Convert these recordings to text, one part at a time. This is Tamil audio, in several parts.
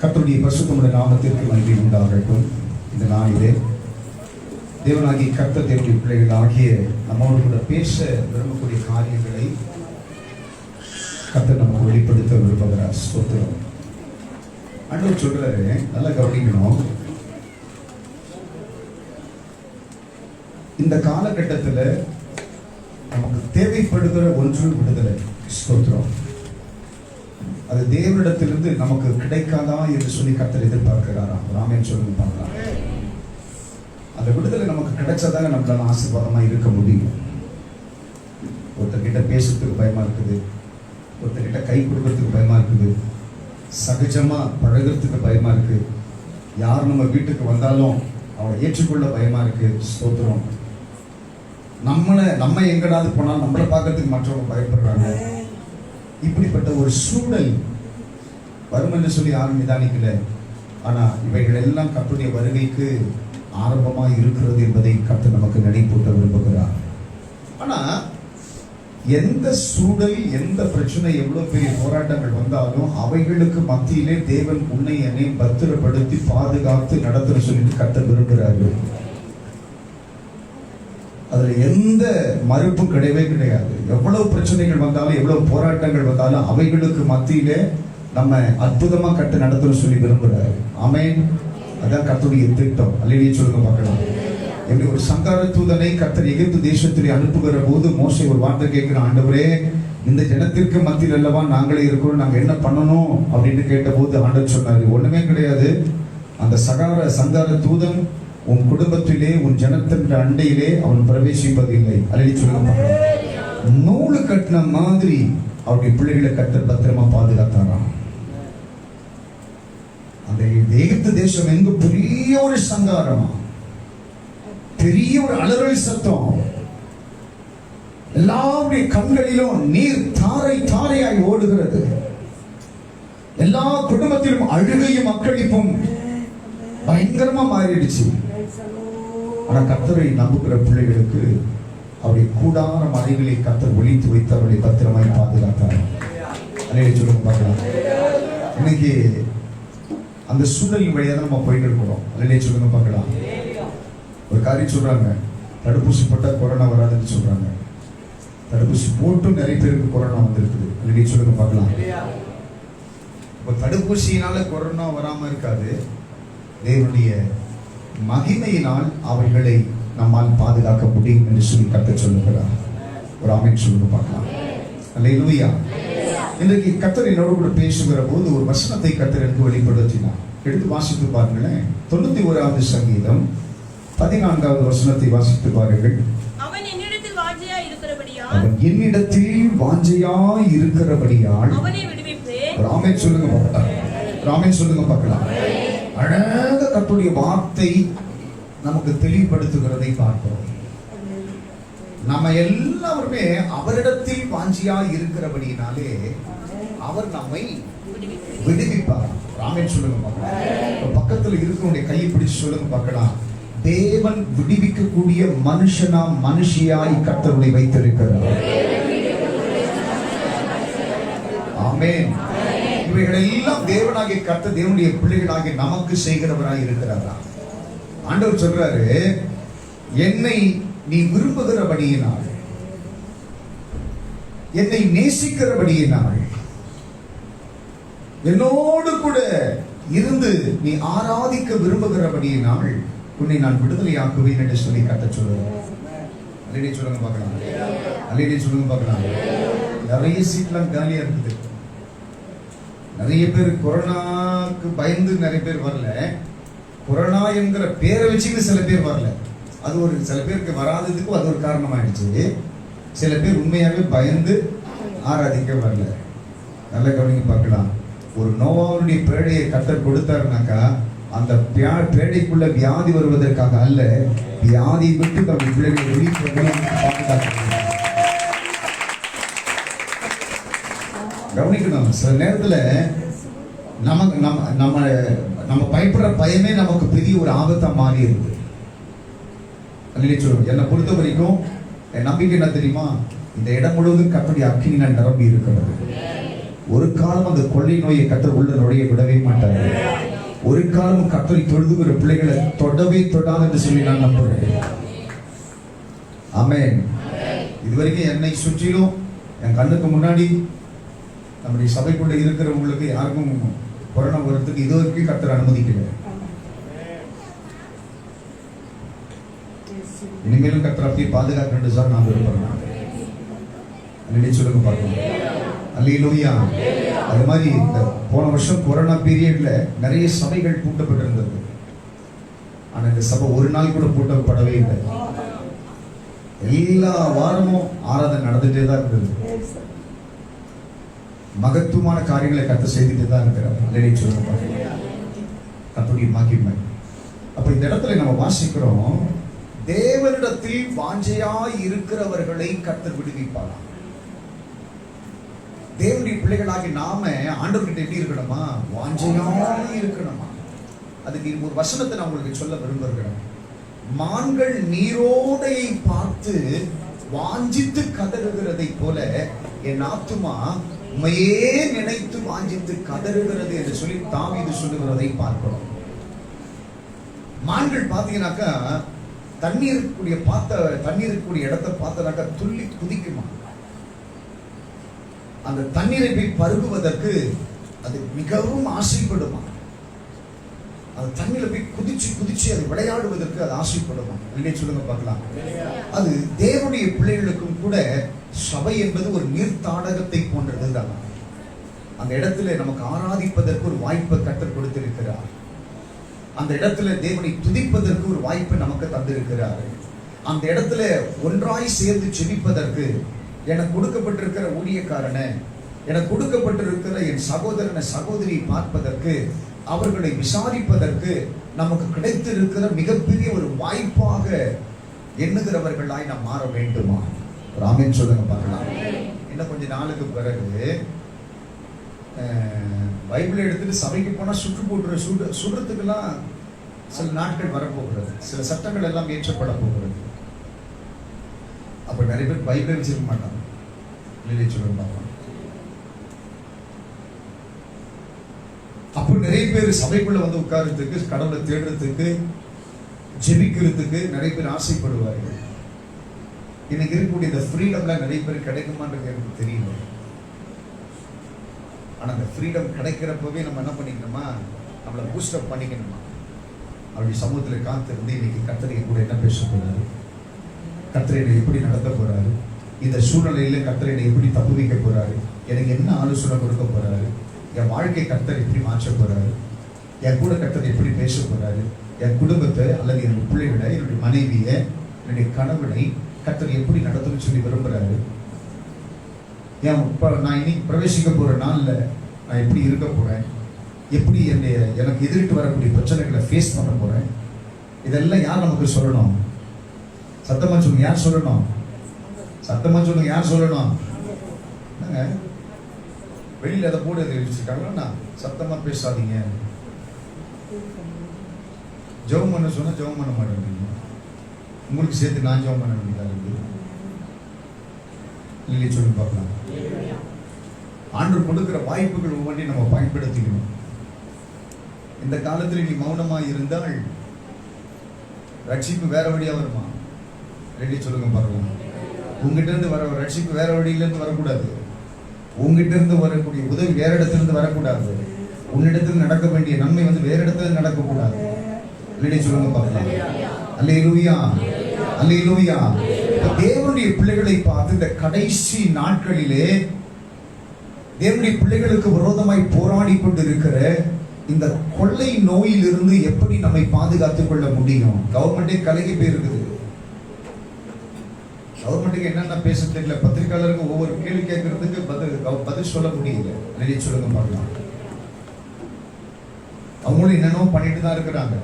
கர்த்தருடைய பரிசுத்தமுள்ள நாமத்திற்கு மகிமை உண்டாகட்டும். இந்த நாளிலே தேவனாகிய கர்த்தர் தேவனுடைய பிள்ளைகள் ஆகிய நம்மோடு கூட பேச விரும்பக்கூடிய காரியங்களை கர்த்தர் நமக்கு வெளிப்படுத்த விரும்புகிறார். ஸ்தோத்திரம். ஆண்டவர் சொல்றாரு, நல்லா கவனிக்கணும். இந்த காலகட்டத்தில் நமக்கு தேவைப்படுகிற ஒன்று விடுதலை. ஸ்தோத்திரம். அது தேவனிடத்திலிருந்து நமக்கு கிடைக்காதா என்று சொல்லி கர்த்தர் எதிர்பார்க்கிறாராம். ராமன் சொல்லி பார்க்கலாம். அந்த விடுதலை நமக்கு கிடைச்சாதாங்க நம்மளால ஆசீர்வாதமா இருக்க முடியும். ஒருத்தர்கிட்ட பேசுறதுக்கு பயமா இருக்குது, ஒருத்தர்கிட்ட கை கொடுக்கறதுக்கு பயமா இருக்குது, சகஜமா பழகிறதுக்கு பயமா இருக்கு, யார் நம்ம வீட்டுக்கு வந்தாலும் அவளை ஏற்றுக்கொள்ள பயமா இருக்கு. ஸ்தோத்திரம். நம்ம எங்கடாவது போனாலும் நம்மளை பார்க்கறதுக்கு மற்றவங்க பயப்படுறாங்க. இப்படிப்பட்ட ஒரு சூழல் வரும் என்று சொல்லி யாரும் நிதானிக்கல. ஆனா இவைகள் எல்லாம் கர்த்தருடைய வருகைக்கு ஆரம்பமாக இருக்கிறது என்பதை கர்த்தர் நமக்கு நினைப்பூட்ட விரும்புகிறார். ஆனா எந்த சூழல், எந்த பிரச்சனை, எவ்வளவு பெரிய போராட்டங்கள் வந்தாலும் அவைகளுக்கு மத்தியிலே தேவன் உன்னை என்னை பத்திரப்படுத்தி பாதுகாத்து நடத்துற சொல்லிட்டு கர்த்தர் விரும்புகிறார்கள். அதுல எந்த மறுப்பும் கிடையவே கிடையாது. எவ்வளவு பிரச்சனைகள் வந்தாலும், எவ்வளவு போராட்டங்கள் வந்தாலும் அவைகளுக்கு மத்தியிலே நம்ம அற்புதமா கர்த்தர் நடத்துற சொல்லி விரும்புகிறார். ஆமென். அதான் கர்த்தருடைய திட்டம். அல்லேலூயா சொல்லுங்க பார்க்கலாம். எப்படி ஒரு சங்கார தூதனை கர்த்தர் எகிப்து தேசத்திலே அனுப்புகிற போது மோசே ஒரு வார்த்தை கேட்கிற, ஆண்டவரே இந்த ஜனத்திற்கு மத்தியில் அல்லவா நாங்களே இருக்கிறோம், நாங்க என்ன பண்ணணும் அப்படின்னு கேட்ட போது ஆண்டவர் சொன்னாரு, ஒண்ணுமே கிடையாது. அந்த சங்கார தூதன் உன் குடும்பத்திலே, உன் ஜனத்தின் அண்டையிலே அவன் பிரவேசிப்பதில்லை. அல்லேலூயா சொல்லுங்க பார்க்கலாம். நூலு கட்டின மாதிரி அவருடைய பிள்ளைகளை கர்த்தர் பத்திரமா பாதுகாத்தாராம். அந்த எகிப்து தேசம் எங்க பெரிய ஒரு சங்காரம், பெரிய ஒரு அலறல் சத்தம், எல்லாருடைய கண்களிலும் நீர் தாரை தாரையாய் ஓடுகிறது. எல்லா குடும்பத்திலும் அழுகையும் அக்களிப்பும் பயங்கரமா மாறிடுச்சு. ஆனா கர்த்தரை நம்புகிற பிள்ளைகளுக்கு அவருடைய கூடார மலைகளை கர்த்தர் ஒளித்து வைத்து அவர்களை பத்திரமாய் பாதுகாத்தார். அல்லேலூயா சொல்லுங்க பார்க்கலாம். இன்னைக்கு அந்த சூழலின் வழியாக நம்ம போயிட்டு இருக்கிறோம். அல்லேலூயா சொல்லுங்க பார்க்கலாம். ஒரு காரியம் சொல்றாங்க, தடுப்பூசி போட்டா கொரோனா வராதுன்னு சொல்றாங்க. தடுப்பூசி போட்டும் நிறைய பேருக்கு கொரோனா வந்திருக்குது. அல்லேலூயா சொல்லுங்க பார்க்கலாம். இப்போ தடுப்பூசியினால கொரோனா வராம இருக்காது, தேவனுடைய மகிமையினால் அவைகளை நம்மால் பாதுகாக்க முடியும் என்று சொல்லி கர்த்தர் சொல்லுகிறார். ஒரு ஆமென் சொல்லுங்க பார்க்கலாம். அல்லேலூயா. இன்றைக்கு கர்த்தர் என்னோடு கூட பேசுகிற போது ஒரு வசனத்தை கர்த்தர் எனக்கு வெளிப்படுத்தினார். எடுத்து வாசித்து பாருங்களேன். 91வது சங்கீதம் 14வது வசனத்தை வாசித்து பாருங்கள். அவன் என்னிடத்தில் வாஞ்சையாய் இருக்கிறபடியால் அவனை விடுவிப்பேன். ஆமென் சொல்லுங்க பார்க்கலாம். ஆமென் சொல்லுங்க பார்க்கலாம். அழகாக கர்த்தருடைய வார்த்தை நமக்கு தெளிவுபடுத்துகிறதை பார்க்கிறோம். நம்ம எல்லாருமே அவரிடத்தில் வாஞ்சியா இருக்கிறபடினாலே அவர் நம்மை விடுவிப்பார். ஆமென் சொல்லுங்க பார்க்கலாம். பக்கத்தில் இருக்கிறவனுடைய கையை பிடிச்சு சொல்லுங்க பார்க்கலாம். தேவன் விடுவிக்கக்கூடிய மனுஷியாய் கர்த்தரை வைத்திருக்கிறார். ஆமென். இவைகள் எல்லாம் தேவனாகிய கர்த்தர் தேவனுடைய பிள்ளைகளாகிய நமக்கு செய்கிறவராய் இருக்கிறாரா. ஆண்டவர் சொல்றாரு, என்னை நீ விரும்புகிறபடியினால், என்னை நேசிக்கிறபடியினால், என்னோடு கூட இருந்து நீ ஆராதிக்க விரும்புகிறபடியினால் உன்னை நான் விடுதலையாக்குவேன் என்று சொல்லி கர்த்தர் சொல்றார். அல்லேலூயா சொல்லுங்க பார்க்கலாம். அல்லேலூயா சொல்லுங்க பார்க்கலாம். நிறைய சீட்லாம் காலியா இருக்குது. நிறைய பேர் கொரோனாக்கு பயந்து நிறைய பேர் வரல. கொரோனா என்கிற பேரை வச்சுட்டு சில பேர் வரல. அது ஒரு சில பேருக்கு வராததுக்கும் அது ஒரு காரணமாயிடுச்சு. சில பேர் உண்மையாகவே பயந்து ஆராதிக்க வரல. நல்ல கவனிங்க பார்க்கலாம். ஒரு நோவாவுடைய பேழையை கர்த்தர் கொடுத்தாருனாக்கா அந்த பேழைக்குள்ள வியாதி வருவதற்காக அல்ல, வியாதியை விட்டு தம்முடைய பிள்ளைகளை வெளியே பாதுகாக்க. கவனிக்கணும். சில நேரத்துல நம்ம பயப்படுற பயமே நமக்கு பெரிய ஒரு ஆபத்தா மாறி இருக்கு. என்னை பொறுத்த வரைக்கும் என் நம்பிக்கை என்ன தெரியுமா? இந்த இடம் முழுவதும் கர்த்தருடைய அக்கினியால் நிரம்பி இருக்கிறது. ஒரு காலம் அந்த கொள்ளை நோயை கர்த்தர் உள்ள நுழைய விடவே மாட்டார். ஒரு காலம் கர்த்தரை தொழுதுகிற பிள்ளைகளை தொடவே தொடாது என்று சொல்லி நான் நம்புறேன். ஆமென். இதுவரைக்கும் என்னை சுற்றிலும் என் கண்ணுக்கு முன்னாடி நம்முடைய சபைக்குள்ள இருக்கிறவங்களுக்கு யாருக்கும் கொரோனா வரத்துக்கு இது வரைக்கும் கர்த்தர் அனுமதிக்கல. இனிமேலும் கர்த்தர் அப்படியே பாதுகாக்க சார் நான் விரும்புறேன். சொல்லுங்க பார்க்கலாம். அல்லேலூயா. அது மாதிரி இந்த போன வருஷம் கொரோனா பீரியட்ல நிறைய சபைகள் பூட்டப்பட்டிருந்தது. ஆனா இந்த சபை ஒரு நாள் கூட பூட்டப்படவே இல்லை. எல்லா வாரமும் ஆராதனை நடந்துட்டே தான் இருந்தது. மகத்துவமான காரியங்களை கர்த்தர் செய்துட்டே தான் இருக்கிறார். அல்லேலூயா சொல்லுங்க பார்க்கலாம். கர்த்தருடைய மகிமை. அப்ப இந்த இடத்துல நம்ம வாசிக்கிறோம், தேவனிடத்தில் வாஞ்சையாய் இருக்கிறவர்களை கர்த்தர் விடுவிப்பாராம். தேவனுடைய பிள்ளைகளாகி நாம ஆண்டவர்கிட்ட எப்படி இருக்கணுமா? வாஞ்சையாய் இருக்கணுமா? அதுக்கு ஒரு வசனத்தை நான் உங்களுக்கு சொல்ல விரும்புகிறேன். மான்கள் நீரோடையை பார்த்து வாஞ்சித்து கதறுகிறதை போல என் ஆத்துமா உம்மையே நினைத்து வாஞ்சித்து கதறுகிறது என்று சொல்லி தாவீது சொல்லுகிறதை பார்க்கிறோம். மான்கள் பார்த்தீங்கன்னாக்கா தண்ணீருக்குரிய இடத்தை பார்த்தனாக்கா துள்ளி குதிக்குமா. அந்த தண்ணீரை போய் பருகுவதற்கு அது மிகவும் ஆசைப்படுமா. அந்த தண்ணீரை போய் குதிச்சு அது விளையாடுவதற்கு அது ஆசைப்படுமா. இல்லையே சொல்லுங்க பார்க்கலாம். அது தேவனுடைய பிள்ளைகளுக்கும் கூட சபை என்பது ஒரு நீர்த்தாடகத்தை போன்றதுதான். அந்த இடத்துல நமக்கு ஆராதிப்பதற்கு ஒரு வாய்ப்பை கர்த்தர் கொடுத்திருக்கிறார். அந்த இடத்துல தேவனை துதிப்பதற்கு ஒரு வாய்ப்பை நமக்கு தந்திருக்கிறார். அந்த இடத்துல ஒன்றாய் சேர்ந்து ஜெபிப்பதற்கு எனக்கு கொடுக்கப்பட்டிருக்கிற ஊழியக்காரனை, எனக்கு கொடுக்கப்பட்டிருக்கிற என் சகோதரனை சகோதரியை பார்ப்பதற்கு, அவர்களை விசாரிப்பதற்கு நமக்கு கிடைத்திருக்கிற மிகப்பெரிய ஒரு வாய்ப்பாக எண்ணுகிறவர்களாய் நாம் மாற வேண்டுமா? ஆமென் சொல்லுங்க பார்க்கலாம். இன்னும் கொஞ்ச நாளுக்கு பிறகு பைபிளை எடுத்துட்டு சபைக்கு போனா சுடுறதுக்கெல்லாம் சில நாட்கள் வரப்போகிறது. சில சட்டங்கள் எல்லாம் ஏற்றப்பட போகிறது. அப்ப நிறைய பேர் பைபிளை வச்சிருக்க மாட்டாங்க. இல்லையே சொல்லுங்க பார்க்கலாம். அப்போ நிறைய பேர் சபைக்குள்ள வந்து உட்கார்றதுக்கு, கடவுளை தேடுறதுக்கு, ஜெபிக்கிறதுக்கு நிறைய பேர் ஆசைப்படுவார்கள். இன்னைக்கு இருக்கக்கூடிய இந்த ஃப்ரீடம்லாம் நிறைய பேர் கிடைக்குமான்றது எனக்கு தெரியல. ஆனா அந்த ஃப்ரீடம் கிடைக்கிறப்பவே நம்ம என்ன பண்ணிக்கணுமா? நம்மளை பூஸ்டப் பண்ணிக்கணுமா? அப்படி சமூகத்தில் காத்திருந்து இன்னைக்கு கர்த்தர் கூட என்ன பேச போறாரு, கர்த்தர் என்னை எப்படி நடத்த போறாரு, இந்த சூழ்நிலையில கர்த்தர் என்னை எப்படி தப்பு வைக்க போறாரு, எனக்கு என்ன ஆலோசனை கொடுக்க போறாரு, என் வாழ்க்கை கர்த்தர் எப்படி மாற்ற போறாரு, என் கூட கர்த்தர் எப்படி பேச போறாரு, என் குடும்பத்தை அல்லது என்னுடைய பிள்ளைகளை, என்னுடைய மனைவியை, என்னுடைய கணவனை கர்த்தர் எப்படி நடத்தணும்னு சொல்லி விரும்புறாரு. நான் இனி பிரவேசிக்க போற நாள்ல நான் எப்படி இருக்க போறேன், எப்படி எனக்கு எதிர்த்து வரக்கூடிய பிரச்சனைகளை ஃபேஸ் பண்ண போறேன், இதெல்லாம் யார் நமக்கு சொல்லணும்? சத்தமா சொல்லுங்க, யார் சொல்லணும்? சத்தமா சொல்லுங்க, யார் சொல்லணும்? வெளியில அதை போட வச்சிருக்காங்கன்னா சத்தமா பேசாதீங்க. ஜெபம் பண்ண சொன்னா ஜெபம் பண்ண மாட்டேங்க. உங்களுக்கு சேர்த்து நான் ஜெபம் பண்ண வேண்டியதா இருக்கு. இல்லையே சொல்லி பார்க்கலாம். ஆண்டவர் கொடுக்கிற வாய்ப்புகள் ஒவ்வொன்றையும் நம்ம பயன்படுத்திக்கணும். இந்த காலத்தில் நீ மௌனமா இருந்தால் ரட்சிப்பு வேற வழியா வருமா? ரெடி சொல்லுங்க பார்க்கலாம். உங்ககிட்ட இருந்து வர ரட்சிப்பு வேற வழியில இருந்து வரக்கூடாது. உங்ககிட்ட இருந்து வரக்கூடிய உதவி வேற இடத்துல இருந்து வரக்கூடாது. உன்னிடத்தில் நடக்க வேண்டிய நன்மை வந்து வேற இடத்துல நடக்கக்கூடாது. ரெடி சொல்லுங்க பார்க்கலாம். அல்லேலூயா, அல்லேலூயா. தேவனுடைய பிள்ளைகளை பார்த்து இந்த கடைசி நாட்களிலே தேவனுடைய பிள்ளைகளுக்கு விரோதமாய் போராடி கொண்டிருக்கிற இந்த கொள்ளை நோயிலிருந்து எப்படி நம்மை பாதுகாத்துக் கொள்ள முடியும்? கவர்மெண்டே கலகி போயிருக்குது. கவர்மெண்ட்டுக்கு என்னென்ன பேச தெரியல. பத்திரிகையாளருக்கு ஒவ்வொரு கேள்வி கேட்கறதுக்கு பதில் சொல்ல முடியல. நிறைய சொல்லுங்க பார்க்கலாம். அவங்களும் என்னென்னோ பண்ணிட்டு தான் இருக்கிறாங்க.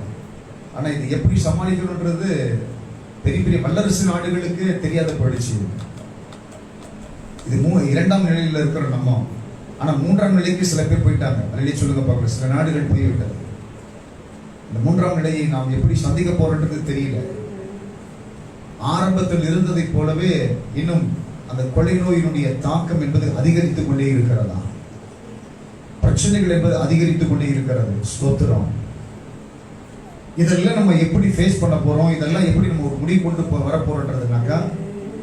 ஆனா இது எப்படி சமாளிக்கணும்ன்றது பெரிய பெரிய வல்லரசு நாடுகளுக்கு தெரியாத போயிடுச்சு. இது இரண்டாம் நிலையில இருக்கிற நம்ம. ஆனா மூன்றாம் நிலைக்கு சில பேர் போயிட்டாங்க. அதிலேயே சொல்லுங்க பார்க்கலாம். சில நாடுகள் போய்விட்டது. இந்த மூன்றாம் நிலையை நாம் எப்படி சந்திக்க போறோன்றது தெரியல. ஆரம்பத்தில் இருந்ததை போலவே இன்னும் அந்த கொள்ளை நோயினுடைய தாக்கம் என்பது அதிகரித்துக் கொண்டே இருக்கிறதா? பிரச்சனைகள் என்பது அதிகரித்துக் கொண்டே இருக்கிறது. ஸ்தோத்திரம். இதெல்லாம் நம்ம எப்படி ஃபேஸ் பண்ண போறோம், இதெல்லாம் எப்படி நம்ம ஒரு முடிவு கொண்டு வர போறோம்ன்றதுனாக்கா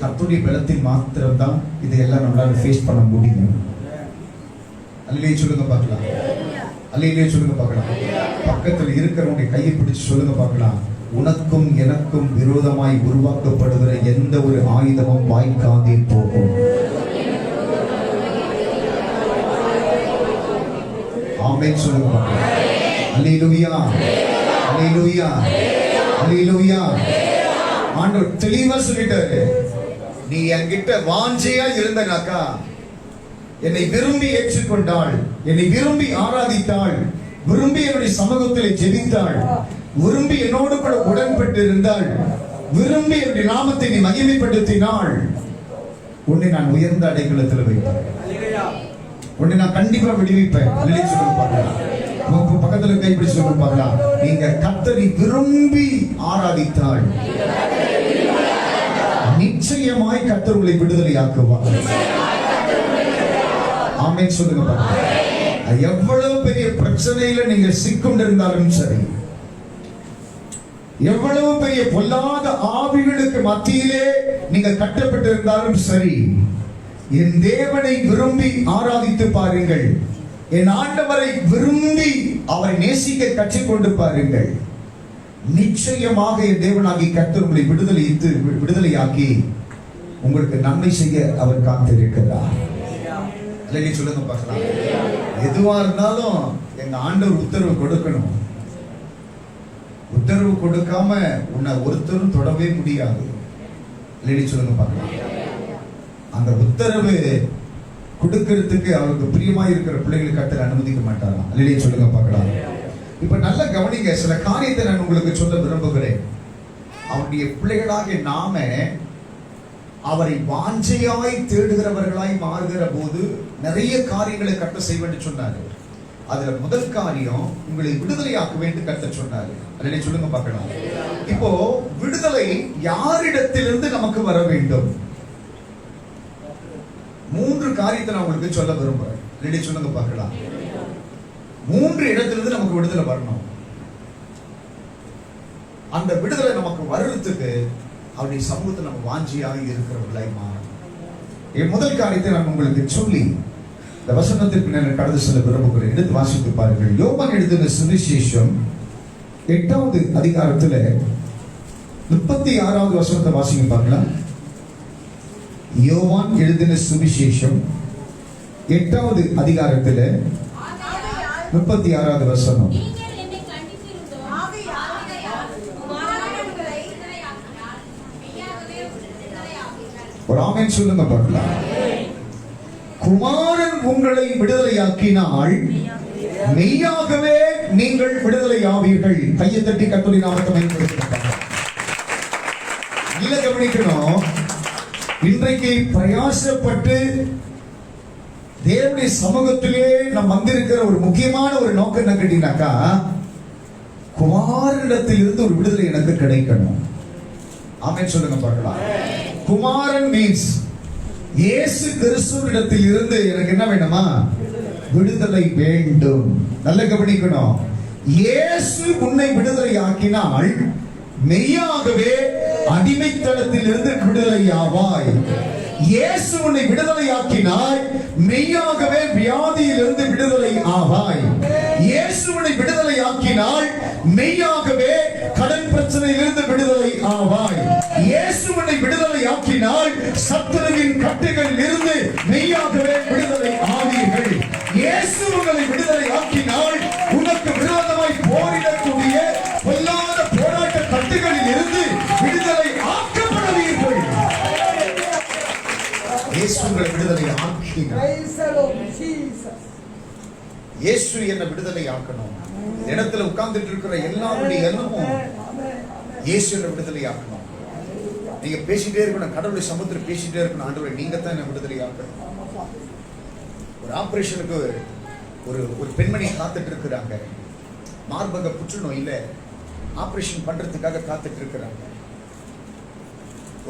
கர்த்தருடைய பலத்தில் மாத்திரம்தான் இதையெல்லாம் நம்மளால ஃபேஸ் பண்ண முடியும். அல்லேலூயா சொல்லுங்க பார்க்கலாம். அல்லேலூயா சொல்லுங்க பார்க்கலாம். பக்கத்தில் இருக்கிறவங்க கையை பிடிச்சு சொல்லுங்க பார்க்கலாம். உனக்கும் எனக்கும் விரோதமாய் உருவாக்கப்படுகிற எந்த ஒரு ஆயுதமும் வாய்க்காதே போகும். ஆமென் சொல்லுங்க பார்க்கலாம். அல்லேலூயா, அல்லேலூயா, அல்லேலூயா. ஆண்டவர் தெளிவா சொல்லிட்டாரு, நீ என்கிட்ட வாஞ்சையா இருந்தனாக்கா, என்னை விரும்பி ஏற்றுக்கொண்டாள், என்னை விரும்பி ஆராதித்தாள், விரும்பி என்னுடைய சமூகத்தில் ஜெபித்தாள், விரும்பி என்னோடு கூட உடன்பட்டு இருந்தாள், விரும்பி என்னுடைய நாமத்தை நீ மகிமைப்படுத்தினாள், உன்னை நான் உயர்ந்த அடைக்கலத்தில் வைப்பேன், உன்னை நான் கண்டிப்பா விடுவிப்பேன். சொல்லுங்க பார்க்கலாம். பக்கத்துல கைப்பிடிச்சு சொல்லுங்க பார்க்கலாம். நீங்க கர்த்தரை விரும்பி ஆராதித்தாள், நிச்சயமாய் கர்த்தர் உங்களை விடுதலை ஆக்குவார். ஆமென் சொல்லுங்க பார்க்கலாம். எவ்வளவு பெரிய பிரச்சனையில நீங்க சிக்கொண்டிருந்தாலும் சரி, எவ்வளவு பெரிய பொல்லாத ஆவிகளுக்கு மத்தியிலே நீங்க கட்டப்பட்டிருந்தாலும் சரி, என் தேவனை விரும்பி ஆராதித்து பாருங்கள், என் ஆண்டவரை விரும்பி அவரை நேசிக்க கற்றுக்கொண்டு பாருங்கள். நிச்சயமாக என் தேவனாகி கர்த்தர் உங்களை விடுதலையாக்கி உங்களுக்கு நன்மை செய்ய அவர் காத்திருக்கிறார். சொல்லுங்க பார்க்கலாம். எதுவா இருந்தாலும் எங்க ஆண்டவர் உத்தரவு கொடுக்கணும். உத்தரவு கொடுக்காம உன்னை ஒருத்தரும் தொடவே முடியாது. சொல்லுங்க பார்க்கலாம். அந்த உத்தரவு கொடுக்கிறதுக்கு அவருக்கு பிரியமா இருக்கிற பிள்ளைகளை கர்த்தர் அனுமதிக்க மாட்டாராம். சொல்லுங்க பார்க்கலாம். இப்ப நல்ல கவனிங்க, சில காரியத்தை நான் உங்களுக்கு சொல்ல விரும்புகிறேன். அவருடைய பிள்ளைகளாக நாம அவரை வாஞ்சையாய் தேடுகிறவர்களாய் மாறுகிற போது நிறைய காரியங்களை கர்த்தர் செய்ய வேண்டும் சொன்னாரு. அதுல முதல் காரியம் உங்களை விடுதலையாக்க வேண்டும் கர்த்தர் சொன்னாரு. சொல்லுங்க பார்க்கலாம். இப்போ விடுதலை யாரிடத்திலிருந்து நமக்கு வர வேண்டும்? 3 காரியத்தை நான் உங்களுக்கு சொல்ல விரும்புறேன். சொல்லுங்க பார்க்கலாம். 3 இடத்திலிருந்து நமக்கு விடுதலை வரணும். அந்த விடுதலை நமக்கு வர்றதுக்கு அவருடைய சமூகத்தில் நம்ம வாஞ்சியாக இருக்கிறவர்களாய் மாறணும். என் முதல் காரியத்தை நான் உங்களுக்கு சொல்லி இந்த வசனத்திற்கு நான் கடந்து செல்ல விரும்புகிறேன். எடுத்து வாசித்து பாருங்கள். யோவான் எழுதின சுவிசேஷம் 8வது அதிகாரத்துல 36வது வசனத்தை வாசிங்க பார்க்கலாம். யோவான் எழுதின சுவிசேஷம் 8வது அதிகாரத்துல 36வது வசனம். ஒரு ஆமென் சொல்லுங்க பார்க்கலாம். குமாரன் உங்களை விடுதலையாக்கினால் மெய்யாகவே நீங்கள் விடுதலை ஆவீர்கள். கையை தட்டி கர்த்தருடைய நாமத்தை பயன்படுத்துங்க. நல்ல கவனிக்கணும். இன்றைக்கு பிரயாசப்பட்டு தேவனுடைய சமூகத்திலே நாம் வந்திருக்கிற ஒரு முக்கியமான ஒரு நோக்கம் என்ன கேட்டீங்கன்னாக்கா, குமாரனிடத்தில் இருந்து ஒரு விடுதலை எனக்கு கிடைக்கணும். ஆமென் சொல்லுங்க பார்க்கலாம். குமாரன் மீன்ஸ் இயேசு கிறிஸ்துவிடத்தில் இருந்து எனக்கு என்ன வேணுமா? விடுதலை வேண்டும். நல்ல கவனிக்கணும். இயேசு உன்னை விடுதலை ஆக்கினால் மெய்யாகவே அடிமைத்தனத்தில் இருந்து விடுதலை ஆவாய். இயேசு உன்னை விடுதலை ஆக்கினால் மெய்யாகவே வியாதியிலிருந்து விடுதலை ஆவாய். இயேசு உன்னை விடுதலை ஆக்கினால் மெய்யாகவே கடன் பிரச்சனையிலிருந்து விடுதலை ஆவாய். இயேசு உன்னை விடுதலை ஆக்கினால் சத்துருவின் கட்டுகளில் இருந்து மெய்யாகவே விடுதலை ஆவீர்கள். இயேசு உங்களை விடுதலை ஆக்கினால் உனக்கு விரோதமாய் போரிடக்கூடிய பொல்லாத போராட்ட கட்டுகளில் இருந்து விடுதலை ஆக்கப்படுவீர்கள். இயேசு உங்களை விடுதலை ஆக்கினார். இயேசு என்ன விடுதலை ஆக்கணும். இடத்துல உட்கார்ந்துட்டு இருக்கிற எல்லாருடைய எண்ணமும் இயேசு என்ன விடுதலை ஆக்கணும். நீங்க பேசிட்டே இருக்கணும், கடவுளுடைய சமூகத்தில் பேசிட்டே இருக்கணும். ஆண்டவரே நீங்க தான் என்ன விடுதலை ஆக்கணும். ஒரு ஆபரேஷனுக்கு ஒரு பெண்மணி காத்துட்டு இருக்கிறாங்க. மார்பக புற்றுநோயில ஆபரேஷன் பண்றதுக்காக காத்துட்டு இருக்கிறாங்க.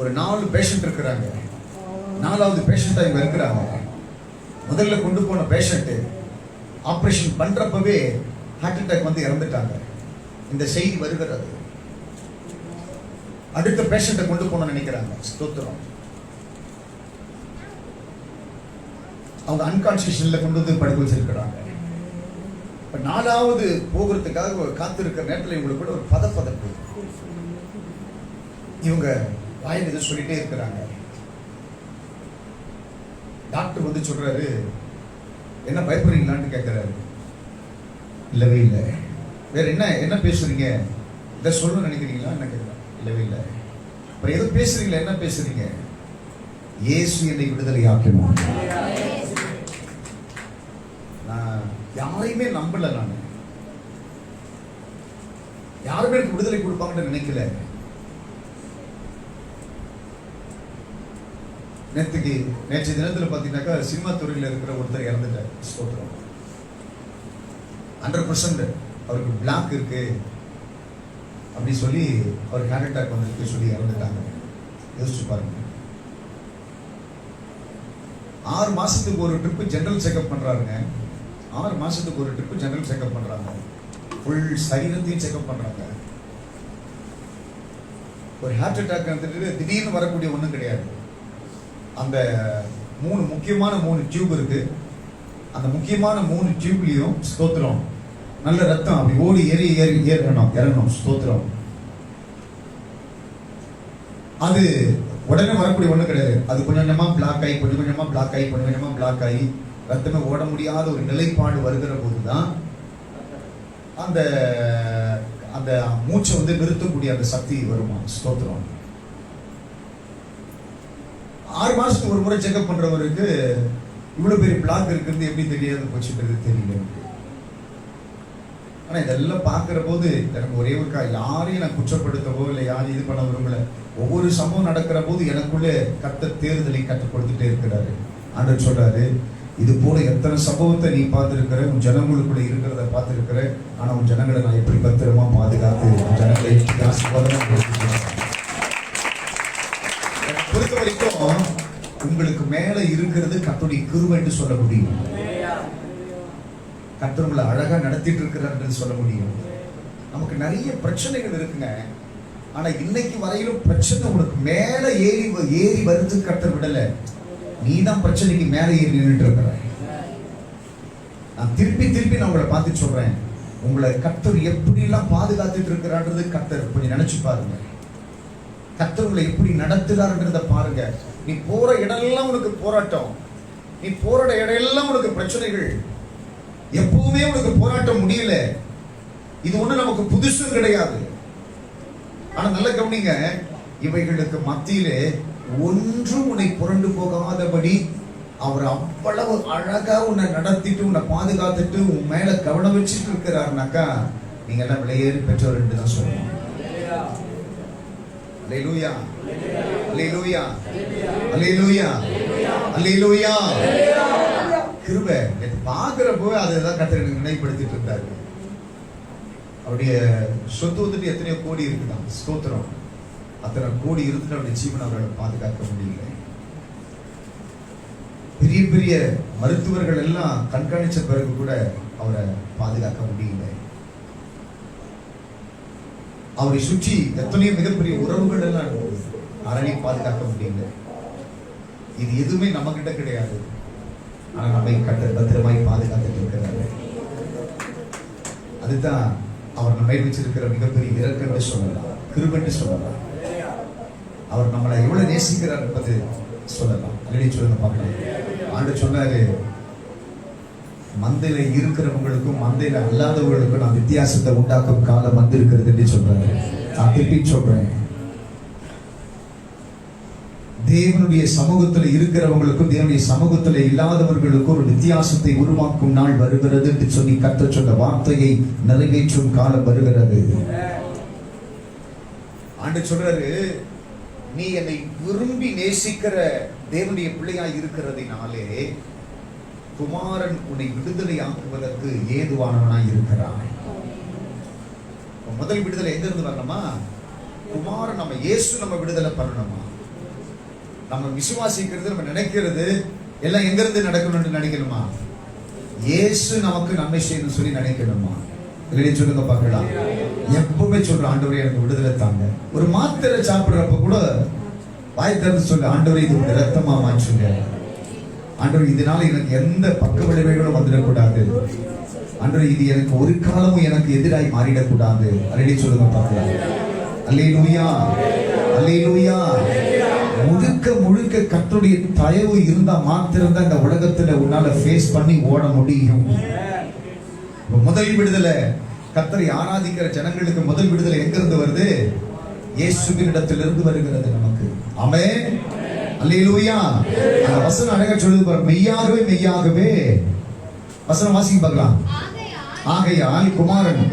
ஒரு 4 பேஷண்ட் இருக்கிறாங்க. 4வது பேஷண்டா இவங்க இருக்கிறாங்க. முதல்ல கொண்டு போன பேஷண்ட் ஆபரேஷன் பண்றப்பவே ஹார்ட் அட்டாக் வந்து இறந்துட்டாங்க. இந்த செய்தி வருகிறது. அடுத்த பேஷண்ட்டை கொண்டு போன நினைக்கிறாங்க. ஸ்தோத்திரம். அவங்க அன்கான்சியஸ்ல கொண்டு வந்து படுக்க வச்சிருக்கிறாங்க. இப்ப 4வது போகிறதுக்காக காத்திருக்கிற நேரத்தில் இவங்களுக்கு கூட ஒரு பதப்பதப்பு. இவங்க வாயில் இதை சொல்லிட்டே இருக்கிறாங்க. டாக்டர் வந்து சொல்றாரு, என்ன பயப்படுறீங்களான்னு கேட்கிறாரு. இல்லவே இல்லை. வேற என்ன பேசுறீங்க? இதை சொல்லணும்னு நினைக்கிறீங்களா என்ன கேட்கிறாங்க. இல்லவே இல்லை. அப்புறம் எது பேசுறீங்களா? என்ன பேசுறீங்க? இயேசு என்னை விடுதலை ஆக்கினார். நான் யாரையுமே நம்பல. நான் யாருமே எனக்கு விடுதலை கொடுப்பாங்கன்னு நினைக்கல. நேற்று தினத்துல பாத்தீங்கன்னாக்கா சினிமா துறையில இருக்கிற ஒருத்தர் இறந்துட்டார். 100% அவருக்கு பிளாக் இருக்கு அப்படி சொல்லி அவருக்கு ஹார்ட் அட்டாக் வந்துருக்கு சொல்லி இறந்துட்டாங்க. யோசிச்சு பாருங்க. 6 மாசத்துக்கு ஒரு ட்ரிப் ஜெனரல் செக்அப் பண்றாருங்க. 6 மாசத்துக்கு ஒரு ட்ரிப் ஜெனரல் செக்அப் பண்றாங்க. ஃபுல் சரீரத்தையும் செக்அப் பண்றாங்க. ஒரு ஹார்ட் அட்டாக் வந்துட்டு திடீர்னு வரக்கூடிய ஒண்ணும் கிடையாது. அந்த 3 முக்கியமான 3 டியூப் இருக்கு. அந்த முக்கியமான 3 டியூப்லயும் ஸ்தோத்திரம் நல்ல ரத்தம் அப்படி ஓடி இறங்கணும். ஸ்தோத்திரம். அது உடனே வரக்கூடிய ஒண்ணு கிடையாது. அது கொஞ்சம் கொஞ்சமா பிளாக் ஆகி ரத்தமே ஓட முடியாத ஒரு நிலைப்பாடு வருகிற போதுதான் அந்த அந்த மூச்சை வந்து நிறுத்தக்கூடிய அந்த சக்தி வருமா. ஸ்தோத்திரம். 6 மாசத்துக்கு ஒரு முறை செக்அப் பண்றவருக்கு இவ்வளவு பெரிய பிளாக் இருக்கிறது எப்படி தெரியாது போச்சுன்றது தெரியல. ஆனா இதெல்லாம் பார்க்கிற போது எனக்கு ஒரே ஒரு யாரையும் நான் குற்றப்படுத்தவோ இல்லை யாரையும் இது பண்ண விரும்பல. ஒவ்வொரு சம்பவம் நடக்கிற போது எனக்குள்ளே கர்த்தர் தேர்தலை கற்றுக் கொடுத்துட்டே இருக்கிறாரு. ஆண்டவர் சொல்றாரு, இது போல எத்தனை சம்பவத்தை நீ பார்த்திருக்கிற, உன் ஜனங்களுக்குள்ள இருக்கிறத பார்த்திருக்கிற. ஆனா உன் ஜனங்களை நான் எப்படி பத்திரமா பாதுகாத்து உன் ஜனங்களை பொறுத்த வரைக்கும் உங்களுக்கு மேல இருக்கிறது கர்த்தருடைய கிருபை என்று சொல்ல முடியும். கர்த்தர் உங்களை அழகா நடத்திட்டு இருக்கிறார் என்று சொல்ல முடியும். நமக்கு நிறைய பிரச்சனைகள் இருக்குங்க. ஆனா இன்னைக்கு வரையிலும் பிரச்சனை உங்களுக்கு மேல ஏறி வருது. கர்த்தர் விடல. நீ தான் பிரச்சனைக்கு மேல ஏறி நின்றுட்டு இருக்கிற. நான் திருப்பி நான் உங்களை பார்த்து சொல்றேன், உங்களை கர்த்தர் எப்படி எல்லாம் பாதுகாத்துட்டு இருக்கிறான்றது கர்த்தர் கொஞ்சம் நினைச்சு பாருங்க. கர்த்தர் உங்களை எப்படி நடத்துறாருன்றத பாருங்க. நீ போற இடமெல்லாம் உனக்கு போராட்டம், நீ போற இடமெல்லாம் உனக்கு பிரச்சனைகள், எப்பவுமே உனக்கு போராட்டம் முடியல. இது ஒண்ணு நமக்கு புதுசும் கிடையாது. ஆனா நல்ல கவனிங்க, இவைகளுக்கு மத்தியிலே ஒன்றும் உன்னை புரண்டு போகாதபடி அவர் அவ்வளவு அழகா உன்னை நடத்திட்டு உன்னை பாதுகாத்துட்டு உன் மேல கவனம் வச்சுட்டு இருக்கிறாருனாக்கா நீங்க எல்லாம் விலையேறி பெற்றோர் என்று தான் சொல்லணும். அல்லேலூயா, அல்லேலூயா, அல்லேலூயா, அல்லேலூயா. கிருபை பாக்குறப்போ அதைதான் கர்த்தர் எனக்கு நினைவுபடுத்திட்டு இருந்தாரு. அவருடைய சொத்து வந்துட்டு எத்தனையோ கோடி இருக்குதான். ஸ்தோத்திரம். அத்தனை கோடி இருந்துட்டு அவருடைய ஜீவனை அவர்களை பாதுகாக்க முடியல. பெரிய பெரிய மருத்துவர்கள் எல்லாம் கண்காணிச்ச பிறகு கூட அவரை பாதுகாக்க முடியல. அவரை சுற்றி எத்தனையோ மிகப்பெரிய உறவுகள் எல்லாம் அவரையும் பாதுகாக்க முடியல. இது எதுவுமே நம்ம கிட்ட கிடையாது. ஆனா நம்மை கர்த்தர் பத்திரமாய் பாதுகாத்துட்டு இருக்கிறாரு. அதுதான் அவர் நம்மை வச்சிருக்கிற மிகப்பெரிய இரக்கம் சொல்லலாம், கிருபை சொல்லலாம். அவர் நம்மளை எவ்வளவு நேசிக்கிறார் என்பது சொல்லலாம். அல்லடி சொல்லுங்க பார்க்கலாம். ஆண்டு சொன்னாரு, மந்தையில இருக்கிறவங்களுக்கும் மந்தையில அல்லாதவர்களுக்கும் நான் வித்தியாசத்தை உண்டாக்கும் காலம் வந்திருக்கிறது என்று சொல்றாரு. நான் திருப்பி சொல்றேன், தேவனுடைய சமூகத்துல இருக்கிறவங்களுக்கும் தேவனுடைய சமூகத்துல இல்லாதவர்களுக்கும் ஒரு வித்தியாசத்தை உருவாக்கும் நாள் வருகிறது என்று சொல்லி கர்த்தர் சொன்ன வார்த்தையை நிறைவேற்றும் காலம் வருகிறது. ஆண்டு சொல்றாரு, நீ என்னை விரும்பி நேசிக்கிற தேவனுடைய பிள்ளையாய் இருக்கிறதினாலே குமாரன் உன்னை விடுதலை ஆக்குவதற்கு ஏதுவானவனாய் இருக்கிறான். முதல் விடுதலை எங்க இருந்து வரணுமா? குமாரன் நம்ம இயேசு நம்ம விடுதலை பண்ணணுமா? நம்ம விசுவாசிக்கிறது நம்ம நினைக்கிறது எல்லாம் எங்க இருந்து நடக்கணும்னு நினைக்கணுமா? இயேசு நமக்கு நன்மை செய்யணும்னு சொல்லி நினைக்கணுமா? இல்லையே சொல்லுங்க பார்க்கலாம். எப்பவுமே சொல்ற ஆண்டவரே எனக்கு விடுதலை தாங்க. ஒரு மாத்திரை சாப்பிடுறப்ப கூட வாய் திறந்து சொல்லு, ஆண்டவரே இது உங்க ரத்தமா மாற்றுங்க. ஆண்டவரே இதனால எனக்கு எந்த பக்க விளைவுகளும் வந்துடக்கூடாது. ஆண்டவரே இது எனக்கு ஒரு காலமும் எனக்கு எதிராய் மாறிடக்கூடாது. அல்லையே சொல்லுங்க பார்க்கலாம். அல்லேலூயா, அல்லேலூயா. முழுக்க முழுக்க கர்த்தருடைய தயவு இருந்தா மாத்திரம்தான் இந்த உலகத்துல உன்னால ஃபேஸ் பண்ணி ஓட முடியும். முதல் விடுதலை, கர்த்தரை ஆராதிக்கிற ஜனங்களுக்கு முதல் விடுதலை எங்க இருந்து வருது? இயேசுவின் இடத்திலிருந்து வருகிறது நமக்கு. ஆமென், அல்லேலூயா. அந்த வசனம் அழகா சொல்லுது பாரு, மெய்யாகவே மெய்யாகவே. வசனம் வாசிங்க பார்க்கலாம். ஆகையால் குமாரன்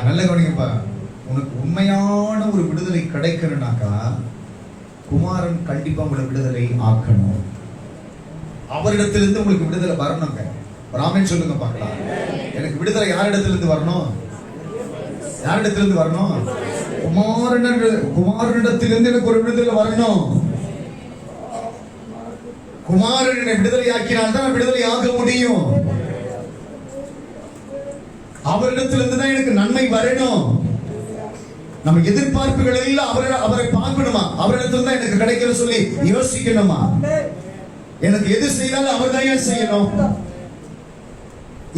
நல்ல கவனிங்கப்பா. உனக்கு உண்மையான ஒரு விடுதலை கிடைக்கணும்னாக்கா குமாரன் கண்டிப்பா உங்களை விடுதலை ஆக்கணும். அவரிடத்திலிருந்து உங்களுக்கு விடுதலை வரணுங்க. ராமன் சொல்லுங்க பார்க்கலாம். எனக்கு விடுதலை யாரிடத்திலிருந்து வரணும்? யாரிடத்திலிருந்து வரணும்? குமாரனிடத்திலிருந்து எனக்கு ஒரு விடுதலை வரணும். குமாரன் என்னை விடுதலை ஆக்கினால் தான் விடுதலை ஆக முடியும். அவரிடத்திலிருந்து தான் எனக்கு நன்மை வரணும். நம்ம எதிர்பார்ப்புகள் எல்லாம் அவரை பார்க்கணுமா? அவரிடத்துல தான் எனக்கு கிடைக்கணும் சொல்லி யோசிக்கணுமா? எனக்கு எது செய்தாலும் அவர் தான் ஏன் செய்யணும்?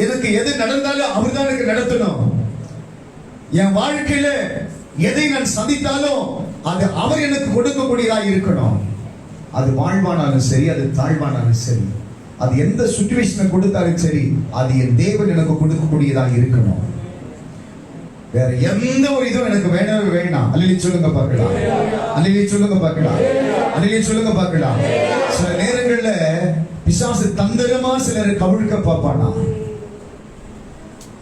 எனக்கு எது நடந்தாலும் அவர் தான் எனக்கு நடத்தணும். என் வாழ்க்கையில எதை நான் சந்தித்தாலும் அது அவர் எனக்கு கொடுக்கக்கூடியதா இருக்கணும். அது வாழ்வானாலும் சரி, அது தாழ்வானாலும் சரி, அது எந்த சிச்சுவேஷனை கொடுத்தாலும் சரி, அது என் தேவன் எனக்கு கொடுக்கக்கூடியதாக இருக்கணும். வேற எந்த ஒரு இதுவும் எனக்கு வேணவே வேண்டாம். அல்லேலூயா சொல்லுங்க பார்க்கலாம். அல்லேலூயா சொல்லுங்க பார்க்கலாம். அல்லேலூயா சொல்லுங்க பார்க்கலாம். சில நேரங்கள்ல பிசாசு தந்திரமா சிலரை கவிழ்க்க பார்ப்பானா.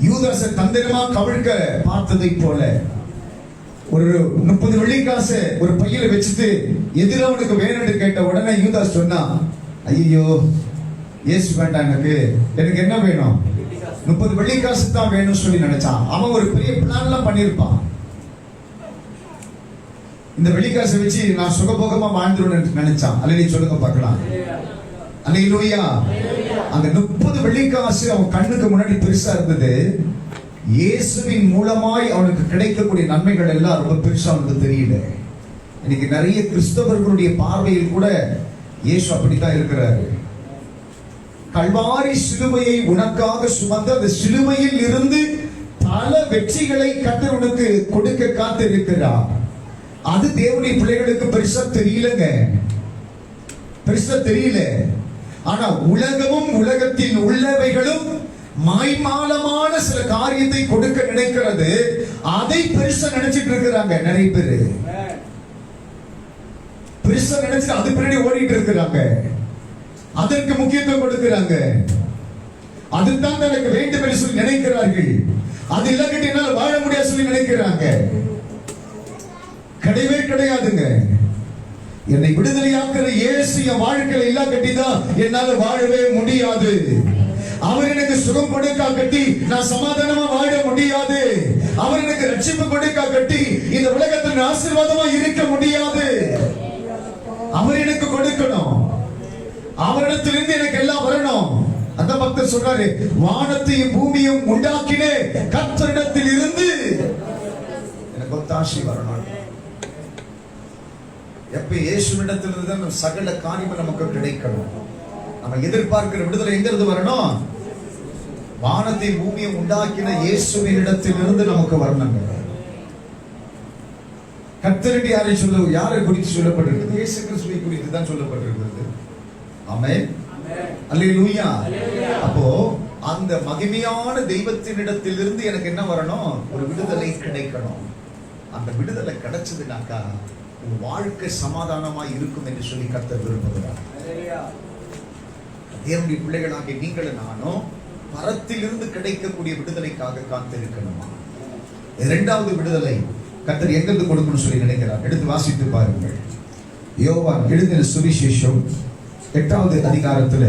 யூதாசை தந்திரமா கவிழ்க்க பார்த்ததை போல ஒரு 30 வெள்ளிக்காசு ஒரு பையில வச்சுட்டு எதிரவனுக்கு வேணும்னு கேட்ட உடனே யூதாஸ் சொன்னா, ஐயோ இயேசு வேண்டாம், எனக்கு என்ன வேணும்? 30 வெள்ளிக்காசு தான் வேணும் சொல்லி நினைச்சான். அவன் ஒரு பெரிய பிளான்லாம் பண்ணிருப்பான். இந்த வெள்ளிக்காசை வச்சு நான் சுகபோகமா வாழ்ந்துருவேன் நினைச்சான். அல்லேலூயா சொல்லுங்க பார்க்கலாம். அல்லேலூயா. அந்த 30 வெள்ளிக்காசு அவன் கண்ணுக்கு முன்னாடி பெருசா இருந்தது. இயேசுவின் மூலமாய் அவனுக்கு கிடைக்கக்கூடிய நன்மைகள் எல்லாம் ரொம்ப பெருசா அவனுக்கு தெரியல. இன்னைக்கு நிறைய கிறிஸ்தவர்களுடைய பார்வையில் கூட இயேசு அப்படித்தான் இருக்கிறாரு. கல்வாரி சிலுவையை உனக்காக சுமந்த அந்த சிலுவையில் இருந்து பல வெற்றிகளை கர்த்தர் உனக்கு கொடுக்க காத்திருக்கிறார். அது தேவனுடைய பிள்ளைகளுக்கு பெருசா தெரியலங்க, பெருசா தெரியல. ஆனா உலகமும் உலகத்தில் உள்ளவைகளும் மாய்மாலமான சில காரியத்தை கொடுக்க நினைக்கிறது. அதை பெருசா நினைச்சிட்டு இருக்கிறாங்க நிறைய பேரு. பெருசா நினைச்சு அது பின்னாடி ஓடிட்டு இருக்கிறாங்க. அதற்கு முக்கியத்துவம் கொடுக்கிறாங்க. அதுதான் எனக்கு வேண்டும் என்று சொல்லி நினைக்கிறார்கள். அது இல்லாட்டி என்னால் வாழ முடியாது சொல்லி நினைக்கிறாங்க. கிடையவே கிடையாதுங்க. என்னை விடுதலையாக்குற இயேசு என் வாழ்க்கையில இல்லா கட்டிதான் என்னால வாழவே முடியாது. அவர் எனக்கு சுகம் கொடுக்கா கட்டி நான் சமாதானமா வாழ முடியாது. அவர் எனக்கு ரட்சிப்பு கொடுக்கா கட்டி இந்த உலகத்தில் ஆசீர்வாதமா இருக்க முடியாது. அவர் எனக்கு கொடுக்கணும். அவரிடத்திலிருந்து எனக்கு எல்லாம் வரணும். அந்த பக்தர் சொல்றாரு, வானத்தையும் பூமியும் உண்டாக்கினே கர்த்தரிடத்தில் இருந்து எனக்கு ஒத்தாசி வரணும். எப்ப இயேசுவிடத்திலிருந்து தான் சகல காரியமும் நமக்கு கிடைக்கணும். நம்ம எதிர்பார்க்கிற விடுதலை எங்க இருந்து வரணும்? வானத்தையும் பூமியும் உண்டாக்கின இயேசுவின் இடத்திலிருந்து நமக்கு வரணும். கர்த்தரடி யாரை யாரை குறித்து சொல்லப்பட்டிருக்கிறது? இயேசு கிறிஸ்துவை குறித்து தான் சொல்லப்பட்டிருக்கிறது. ஆமென், அல்லேலூயா. அப்போ அந்த மகிமையான தெய்வத்தினிடத்திலிருந்து எனக்கு என்ன வரணும்? ஒரு விடுதலை கிடைக்கணும். அந்த விடுதலை கிடைச்சதுனாக்கா உன் வாழ்க்கை சமாதானமா இருக்கும் என்று சொல்லி கர்த்தர் விரும்புகிறார். தேவனுடைய பிள்ளைகளாகிய நீங்களும் நானும் பரத்திலிருந்து கிடைக்கக்கூடிய விடுதலைக்காக காத்திருக்கணுமா? இரண்டாவது விடுதலை கர்த்தர் எங்கிருந்து கொடுக்கணும் சொல்லி நினைக்கிறார். எடுத்து வாசித்து பாருங்கள். யோவான் எழுதின சுவிசேஷம் 8வது அதிகாரத்துல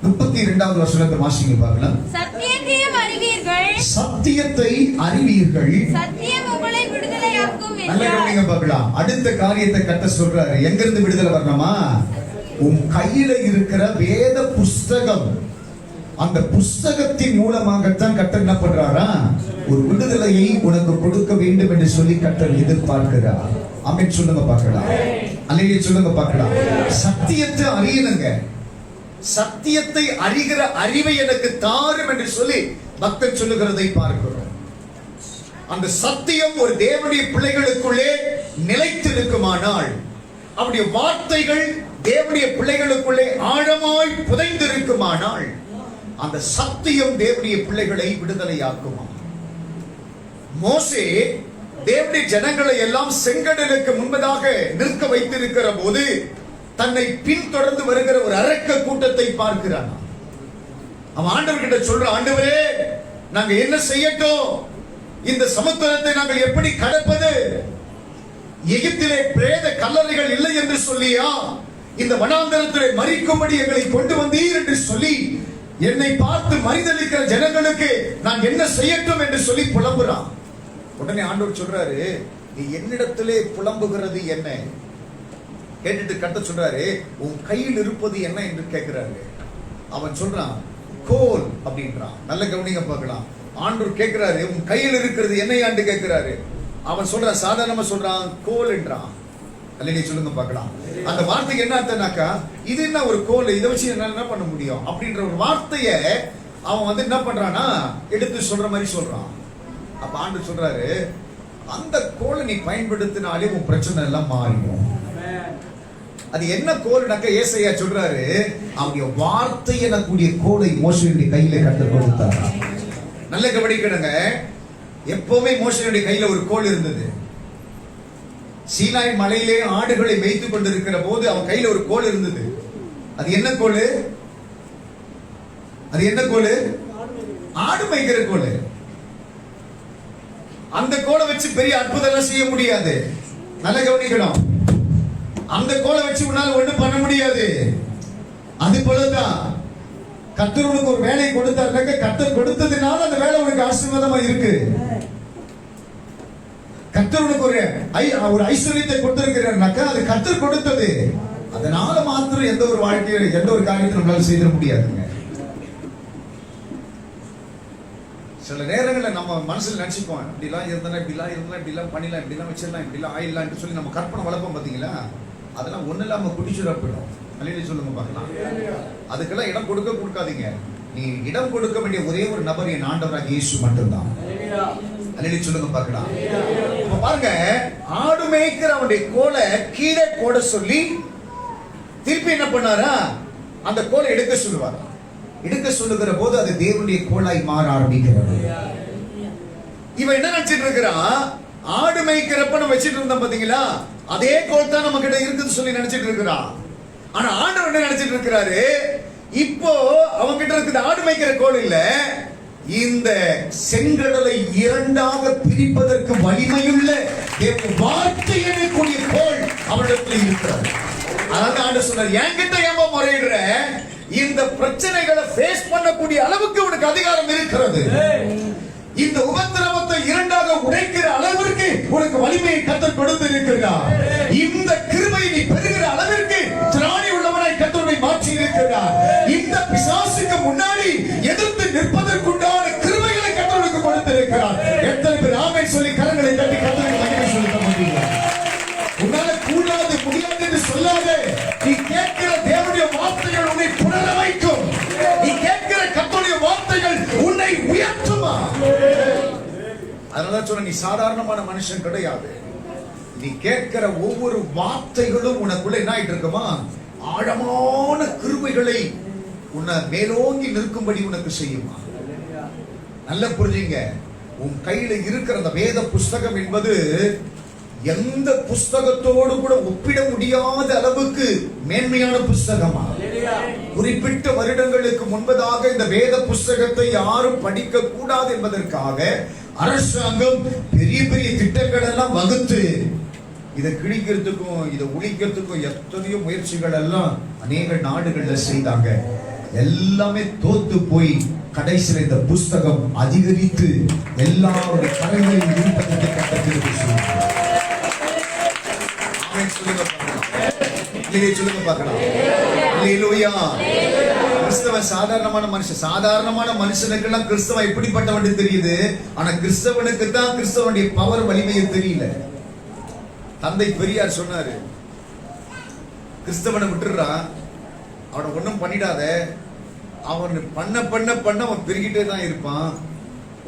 32வது வசனத்தை வாசிங்க பார்க்கலாம். சத்தியத்தையும் அறிவீர்கள், சத்தியத்தை அறிவீர்கள், சத்தியம் உங்களை விடுதலையாக்கும் நல்ல கவனிங்க பார்க்கலாம். அடுத்த காரியத்தை கர்த்தர் சொல்றாரு. எங்க இருந்து விடுதலை வரணுமா? உன் கையில இருக்கிற வேத புஸ்தகம், அந்த புஸ்தகத்தின் மூலமாகத்தான் கர்த்தர் என்ன பண்றாரா, ஒரு விடுதலையை உனக்கு கொடுக்க வேண்டும் என்று சொல்லி கர்த்தர் எதிர்பார்க்கிறார். ஆமென் சொல்லுங்க பார்க்கலாம். அல்லேலூயா சொல்லுங்க பார்க்கலாம். சத்தியத்தை அறியணுங்க. சத்தியத்தை அறிகிற அறிவை எனக்கு தாரும் என்று சொல்லி பக்தர் சொல்லுகிறதை பார்க்கிறோம். அந்த சத்தியம் ஒரு தேவனுடைய பிள்ளைகளுக்குள்ளே நிலைத்திருக்குமானால், அவருடைய வார்த்தைகள் தேவனுடைய பிள்ளைகளுக்குள்ளே ஆழமாய் புதைந்திருக்குமானால், அந்த சத்தியம் தேவனுடைய பிள்ளைகளை விடுதலையாக்குமா. மோசே தேவனுடைய ஜனங்களை எல்லாம் செங்கடலுக்கு முன்பதாக நிற்க வைத்திருக்கிற போது தன்னை பின்தொடர்ந்து வருகிற ஒரு அரக்க கூட்டத்தை பார்க்கிறான். அவன் ஆண்டவர்கிட்ட சொல்ற, ஆண்டவரே நாங்க என்ன செய்யட்டும், இந்த சமுத்திரத்தை நாங்கள் எப்படி கடப்பது, எகிப்திலே பிரேத கல்லறைகள் இல்லை என்று சொல்லியா இந்த வனாந்தரத்திலே மரிக்கும்படி எங்களை கொண்டு வந்தீர் என்று சொல்லி என்னை பார்த்து மரிதளிக்கிற ஜனங்களுக்கு நான் என்ன செய்யட்டும் என்று சொல்லி புலம்புறான். உடனே ஆண்டவர் சொல்றாரு, நீ என்னிடத்திலே புலம்புகிறது என்ன கேட்டுட்டு கர்த்தர் சொல்றாரு, உன் கையில் இருப்பது என்ன என்று கேட்கிறாரு. அவன் சொல்றான் கோல் அப்படின்றான். நல்ல கவனிங்க பார்க்கலாம். ஆண்டவர் கேட்கிறாரு, உன் கையில் இருக்கிறது என்னையாண்டு கேட்கிறாரு. அவன் சொல்றான், சாதாரணமா சொல்றான் கோல் என்றான். அல்லேலூயா சொல்லுங்க பார்க்கலாம். அந்த வார்த்தைக்கு என்ன அர்த்தம்னாக்கா, இது என்ன ஒரு கோல், இதை வச்சு என்ன பண்ண முடியும் அப்படின்ற ஒரு வார்த்தையை அவன் என்ன பண்றானா எடுத்து சொல்ற மாதிரி சொல்றான். அப்ப ஆண்டவர் சொல்றாரு, அந்த கோலை நீ பயன்படுத்தினாலே உன் பிரச்சனை எல்லாம் மாறிடும். அது என்ன கோல்னாக்க, ஏசாயா சொல்றாரு, அவனுடைய வார்த்தை எனக்கூடிய கோலை மோசேயுடைய கையில கர்த்தர் கொடுத்தார். நல்ல கவனிக்கணுங்க. எப்பவுமே மோசேயுடைய கையில ஒரு கோல் இருந்தது. சீனாய் மலையிலே ஆடுகளை மேய்த்து கொண்டிருக்கிற போது அவன் கையில ஒரு கோல் இருந்தது. அது என்ன கோல்? அது என்ன கோல்? ஆடு மேய்க்கிற கோல். அந்த கோலை வச்சு பெரிய அற்புதம் செய்ய முடியாது. நல்ல கவனிக்கணும். அந்த கோலை வச்சு உன்னால ஒண்ணும் பண்ண முடியாது. அது போலதான் கர்த்தர் உனக்கு ஒரு வேலையை கொடுத்தாருனாக்க, கர்த்தர் கொடுத்ததுனால அந்த வேலை உனக்கு ஆசீர்வாதமா இருக்கு. கர்த்தர் உனக்கு ஒரு ஐஸ்வர்யத்தை கொடுத்திருக்கிறாருனாக்கா அது கர்த்தர் கொடுத்தது. அதனால மாத்திரம் எந்த ஒரு வாழ்க்கையில எந்த ஒரு காரியத்தை நம்மளால செய்திட முடியாதுங்க. சில நேரங்களில் நம்ம மனசுல நினைச்சுப்போம், இப்படிலாம் இருந்தா இப்படிலாம் இருந்தா இப்படிலாம் பண்ணிடலாம், இப்படிலாம் வச்சிடலாம், இப்படிலாம் ஆயிடலாம்னு சொல்லி நம்ம கற்பனை வளர்ப்போம். பாத்தீங்களா, அதெல்லாம் ஒண்ணு இல்லாம குடிச்சுடா போயிடும். அல்லேலூயா சொல்லுங்க பார்க்கலாம். அதுக்கெல்லாம் இடம் கொடுக்காதீங்க. நீ இடம் கொடுக்க வேண்டிய ஒரே ஒரு நபர் என் ஆண்டவராக இயேசு மட்டும்தான். அல்லேலூயா சொல்லுங்க பார்க்கலாம். இப்ப பாருங்க, ஆடு மேய்க்கிற அவனுடைய கோலை கீழே போட சொல்லி திருப்பி என்ன பண்ணாரா, அந்த கோலை எடுக்க சொல்லுவார். எடுக்க சொல்லுகிற போது அது தேவனுடைய கோலாய் மாற ஆரம்பிக்கிறது. இவன் என்ன நினைச்சிட்டு இருக்கிறான், ஆடு மேய்க்கிறப்ப நம்ம வச்சிட்டு இருந்தோம் பாத்தீங்களா, அதே கோல் தான் நம்ம கிட்ட இருக்குன்னு சொல்லி நினைச்சிட்டு இருக்கிறான். ஆனா ஆண்டவர் என்ன நினைச்சிட்டு இருக்கிறாரு, இப்போ அவங்க கிட்ட இருக்குது ஆடு மேய்க்கிற கோல் இல்ல, இந்த செங்கடலை இரண்டாக பிரிப்பதற்கு வலிமையுள்ள வார்த்தையை கூடிய கோல் அவரிடத்தில் இருக்கிறது. அதாவது ஆண்டவர் சொன்னார், என்கிட்ட ஏமா முறையிடுற, இந்த பிரச்சனைகளை ஃபேஸ் பண்ணக்கூடிய அளவுக்கு உனக்கு அதிகாரம் இருக்கிறது. இந்த உபத்திரவத்தை இரண்டாக உடைக்கிற அளவிற்கு உனக்கு வலிமையை கர்த்தர் கொடுத்து இருக்கிறார். இந்த கிருபையை நீ பெறுகிற அளவிற்கு திராணி உள்ளவனாய் கர்த்தரை மாற்றி இருக்கிறார். இந்த பிசாசுக்கு முன்னாடி எதிர்த்து நிற்பதற்குண்டான கிருபைகளை கர்த்தருக்கு கொடுத்திருக்கிறார். எத்தனை பேர் ஆமென் சொல்லி கரங்களை தட்டி கர்த்தருக்கு மகிமை சொல்ல முடியும்? உன்னால கூடாது முடியாது என்று சொல்லாத. நீ கேட்கிற தேவனுடைய வார்த்தைகள் உன்னை புணர வைக்கும். நீ கேட்கிற கர்த்தருடைய வார்த்தைகள் உன்னை உயர்த்துமா. அதனால சொல்ல, நீ சாதாரணமான மனுஷன் கிடையாது. நீ கேட்கிற ஒவ்வொரு வார்த்தைகளும் உனக்குள்ள என்ன ஆயிட்டு இருக்குமா, ஆழமான கிருபைகளை உன்னை மேலோங்கி நிற்கும்படி உனக்கு செய்யுமா. நல்ல புரிஞ்சுங்க, உன் கையில இருக்கிற அந்த வேத புஸ்தகம் என்பது எந்த புஸ்தகத்தோடு கூட ஒப்பிட முடியாத அளவுக்கு மேன்மையான புஸ்தகமா. குறிப்பிட்ட வருடங்களுக்கு முன்பதாக இந்த வேத புஸ்தகத்தை யாரும் படிக்க கூடாது என்பதற்காக அரசாங்கம் பெரிய பெரிய திட்டங்கள் எல்லாம் வகுத்து இதை கிழிக்கிறதுக்கும் இதை ஒழிக்கிறதுக்கும் எத்தனையோ முயற்சிகள் எல்லாம் அநேக நாடுகள்ல செய்தாங்க. எல்லாமே தோத்து போய் கடைசியில் இந்த புஸ்தகம் அதிகரித்து எல்லாருடைய கலைகளின் விருப்பத்தை கட்டத்திற்கு சொல்லுங்க பார்க்கலாம். அல்லேலூயா. கிறிஸ்தவன் சாதாரணமான மனுஷனுக்கெல்லாம் கிறிஸ்தவன் எப்படிப்பட்டவன் தெரியுது. ஆனா கிறிஸ்தவனுக்கு தான் கிறிஸ்தவனுடைய பவர் வலிமையை தெரியல. தந்தை பெரியார் சொன்னாரு, கிறிஸ்தவனை விட்டுறான், அவனை ஒன்னும் பண்ணிடாத, அவன் பண்ண அவன் பெருகிட்டே தான் இருப்பான்.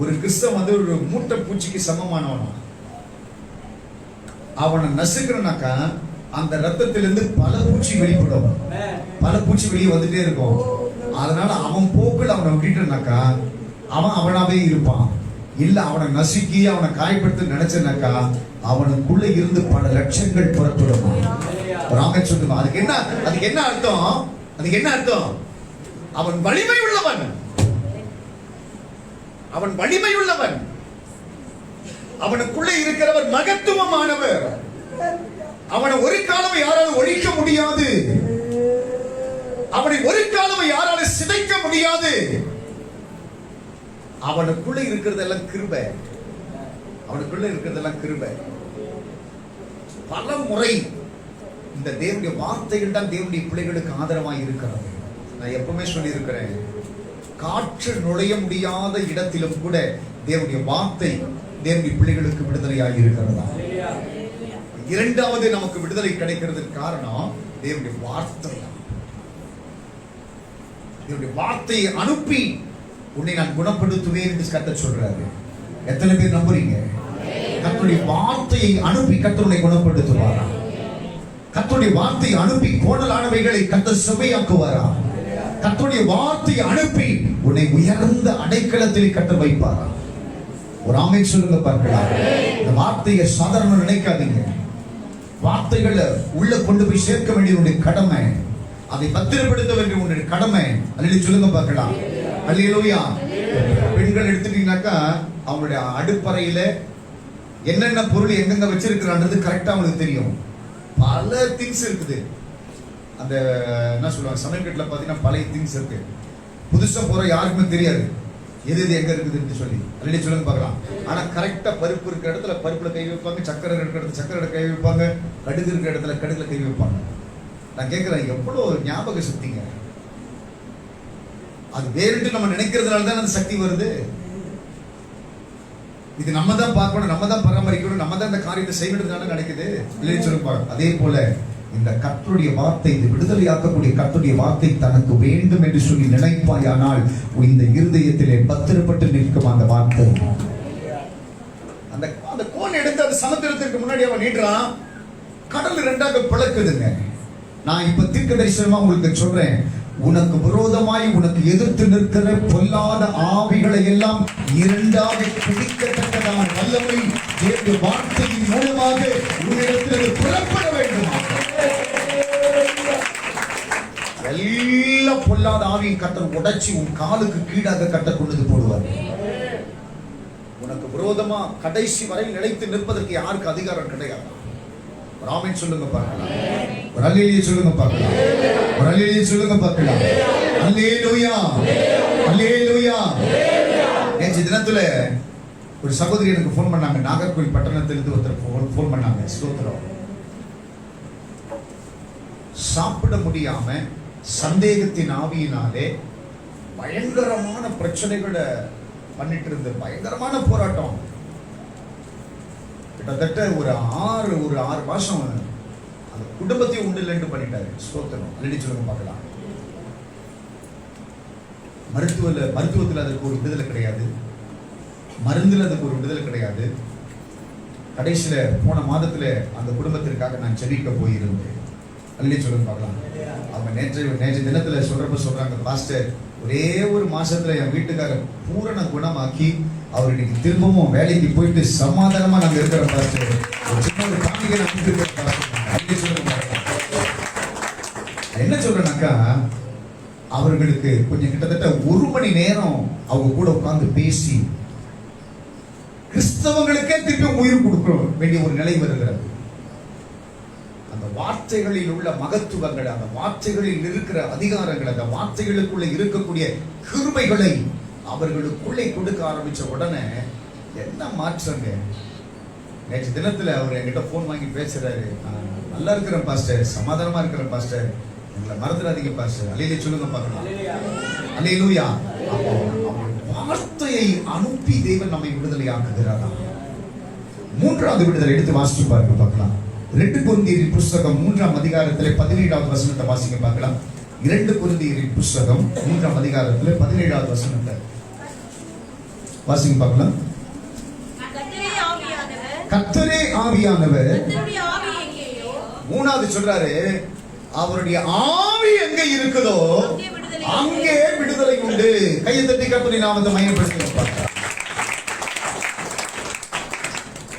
ஒரு கிறிஸ்தவன் வந்து ஒரு மூட்டை பூச்சிக்கு சமமானவனா. அவனை நசுக்கிறனாக்கா அந்த ரத்தத்திலிருந்து பல பூச்சி வெளிப்படும், பல பூச்சி வெளியே வந்துட்டே இருக்கும். அதனால அவன் போக்குல அவனை விட்டுட்டனாக்கா அவன் அவனாவே இருப்பான். இல்ல அவனை நசுக்கி அவனை காயப்படுத்த நினைச்சனாக்கா அவனுக்குள்ள இருந்து பல லட்சங்கள் புறப்படுமா. ராம சொல்லுமா. அதுக்கு என்ன அர்த்தம்? அவன் வலிமை உள்ளவன், அவன் வலிமை உள்ளவன், அவனுக்குள்ள இருக்கிறவர் மகத்துவமானவர். அவனை ஒரு காலம் யாராலும் ஒழிக்க முடியாது, அவனை ஒரு காலம் யாராலும் சிதைக்க முடியாது. அவனுக்குள்ள இருக்கிறதெல்லாம் கிருபை, அவனுக்குள்ள இருக்கிறதெல்லாம் கிருபை. பல முறை இந்த தேவனுடைய வார்த்தைகள் தான் தேவனுடைய பிள்ளைகளுக்கு ஆதரவாக இருக்கிறது. நான் எப்பவுமே சொல்லி இருக்கிறேன், காற்று நுழைய முடியாத இடத்திலும் கூட தேவனுடைய வார்த்தை தேவனுடைய பிள்ளைகளுக்கு விடுதலையாக இருக்கிறதா. இரண்டாவது நமக்கு விடுதலை கிடைக்கிறதுக்கு காரணம் தேவனுடைய வார்த்தை. தேவனுடைய வார்த்தையை அனுப்பி உன்னை நான் குணப்படுத்துவேன் என்று கர்த்தர் சொல்றாரு. எத்தனை பேர் நம்புறீங்க? கர்த்தருடைய வார்த்தையை அனுப்பி கர்த்தர் குணப்படுத்துவாரா? கர்த்தருடைய வார்த்தையை அனுப்பி கோணலானவைகளை கர்த்தர் செவ்வையாக்குவாரா? கர்த்தருடைய வார்த்தையை அனுப்பி உன்னை உயர்ந்த அடைக்கலத்தில் கர்த்தர் வைப்பாரா? ஒரு ஆமென் சொல்லுங்க பார்க்கலாம். இந்த வார்த்தையை சாதாரண நினைக்காதீங்க. வார்த்தைகளை உள்ள கொண்டு போய் சேர்க்க வேண்டிய உன்னுடைய கடமை, அதை பத்திரப்படுத்த வேண்டிய உன்னுடைய கடமை. அல்லேலூயா சொல்லுங்க பார்க்கலாம். அல்லேலூயா. பெண்கள் எடுத்துட்டீங்கன்னாக்கா அவங்களுடைய அடுப்பறையில என்னென்ன பொருள் எங்கெங்க வச்சிருக்கிறான்றது கரெக்டா அவங்களுக்கு தெரியும். பல திங்ஸ் இருக்குது. அந்த என்ன சொல்லுவாங்க, சமையல்கட்டில் பார்த்தீங்கன்னா பழைய திங்ஸ் இருக்கு. புதுசா போற யாருக்குமே தெரியாது எது எங்க இருக்குதுன்னு சொல்லி. அல்லேலூயா சொல்லுங்க பார்க்கலாம். ஆனா கரெக்டா பருப்பு இருக்கிற இடத்துல பருப்புல கை வைப்பாங்க, சக்கரை இருக்கிற இடத்துல சக்கரை கை வைப்பாங்க, கடுகு இருக்கிற இடத்துல கடுகுல கை வைப்பாங்க. நான் கேட்கிறேன், எவ்வளவு ஞாபக சக்திங்க அது. வேறுட்டு நம்ம நினைக்கிறதுனால தான் அந்த சக்தி வருது. இது நம்ம தான் பார்க்கணும், நம்ம தான் பராமரிக்கணும், நம்ம தான் இந்த காரியத்தை செய்யறதுனால நடக்குது. இல்லைன்னு சொல்லுவாங்க. அதே போல இந்த கர்த்தருடைய வார்த்தை, இந்த விடுதலையாக்கக்கூடிய கர்த்தருடைய வார்த்தை தனக்கு வேண்டும் என்று சொல்லி நினைப்பாயானால் இந்த இருதயத்திலே பத்திரப்பட்டு நிற்கும் அந்த வார்த்தை. அந்த கோன் எடுத்து அந்த சமுத்திரத்திற்கு முன்னாடி அவன் நீட்டுறான், கடல் இரண்டாக பிளக்குதுங்க. நான் இப்ப தீர்க்க தரிசனமா உங்களுக்கு சொல்றேன், உனக்கு விரோதமாய் உனக்கு எதிர்த்து நிற்கிற பொல்லாத ஆவிகளை எல்லாம் இரண்டாக பிடிக்கத்தக்கதான வல்லமை தேவனுடைய வார்த்தையின் மூலமாக உன்னிடத்தில் புறப்பட வேண்டும். எல்லா பொல்லாத ஆவியின் கர்த்தர் உடைச்சி உன் காலுக்கு கீழாக கர்த்தர் கொண்டு போடுவார். உனக்கு விரோதமா கடைசி வரை நிலைத்து நிற்பதற்கு யாருக்கு அதிகாரம் கிடையாது. ஆமென் சொல்லுங்க பார்க்கலாம். ஒரு அல்லேலூயா சொல்லுங்க பார்க்கலாம். ஒரு அல்லேலூயா சொல்லுங்க பார்க்கலாம். அல்லேலூயா, அல்லேலூயா. நேற்று தினத்துல ஒரு சகோதரி எனக்கு ஃபோன் பண்ணாங்க. நாகர்கோவில் பட்டணத்திலிருந்து ஒருத்தர் ஃபோன் பண்ணாங்க. ஸ்தோத்திரம். சாப்பிட முடியாம சந்தேகத்தின் ஆவியினாலே பயங்கரமான பிரச்சனைகளை பண்ணிட்டு இருந்த பயங்கரமான போராட்டம். கிட்டத்தட்ட ஒரு ஆறு மாசம் அந்த குடும்பத்தை உண்டு இல்லைன்னு பண்ணிட்டாரு. ஸ்தோத்திரம். அல்லேலூயா சொல்லுங்க பார்க்கலாம். மருத்துவத்தில் அதுக்கு ஒரு விடுதலை கிடையாது, மருந்துல அதுக்கு ஒரு விடுதலை கிடையாது. கடைசியில போன மாதத்துல அந்த குடும்பத்திற்காக நான் சென்னைக்கு போயிருந்தேன். அல்லேலூயா சொல்லுங்க பார்க்கலாம். அவங்க நேற்று தினத்துல சொல்றாங்க, பாஸ்டர் ஒரே ஒரு மாசத்துல என் வீட்டுக்காரர் பூரண குணமாக்கி அவர் இன்னைக்கு திரும்பவும் வேலைக்கு போயிட்டு சமாதானமா நாங்க இருக்கிற பாஸ்டர். ஒரு சின்ன ஒரு காணிக்கை நான் என்ன சொல்றேன்னாக்கா, அவர்களுக்கு கொஞ்சம் கிட்டத்தட்ட 1 மணி நேரம் அவங்க கூட உட்கார்ந்து பேசி கிறிஸ்தவங்களுக்கே திருப்பி உயிர் கொடுக்க வேண்டிய ஒரு நிலை வருகிறது. அந்த வார்த்தைகளில் உள்ள மகத்துவங்கள், அந்த வார்த்தைகளில் இருக்கிற அதிகாரங்கள், அந்த வார்த்தைகளுக்குள்ள இருக்கக்கூடிய கிருபைகளை அவர்களுக்குள்ளே கொடுக்க ஆரம்பிச்ச உடனே என்ன மாற்றங்க. நேற்று தினத்துல அவர் என்கிட்ட போன் வாங்கி பேசுறாரு. நல்லா இருக்கிறேன் பாஸ்டர், சமாதானமா இருக்கிறேன் பாஸ்டர், எங்களை மறந்துடாதீங்க பாஸ்டர். அல்லேலூயா சொல்லுங்க பார்க்கலாம். அல்லேலூயா. அப்போ வார்த்தையை அனுப்பி தேவன் நம்மை விடுதலை ஆக்குகிறாரா? மூன்றாவது விடுதலை எடுத்து வாசிச்சு பாருங்க பார்க்கலாம். 2 கொரிந்தியரின் புஸ்தகம் 3ஆம் அதிகாரத்திலே 17வது வசனத்தை வாசிங்க பார்க்கலாம். 2 கொரிந்தியரின் புஸ்தகம் 3ஆம் அதிகாரத்திலே 17வது வசனத்தை வாசிங்க பார்க்கலாம். கர்த்தரே ஆவியானவர், மூணாவது சொல்றாரு, அவருடைய ஆவி எங்க இருக்குதோ அங்கே விடுதலை உண்டு. கையை தட்டி கர்த்தருடைய நாமத்தை மகிமைப்படுத்துங்க.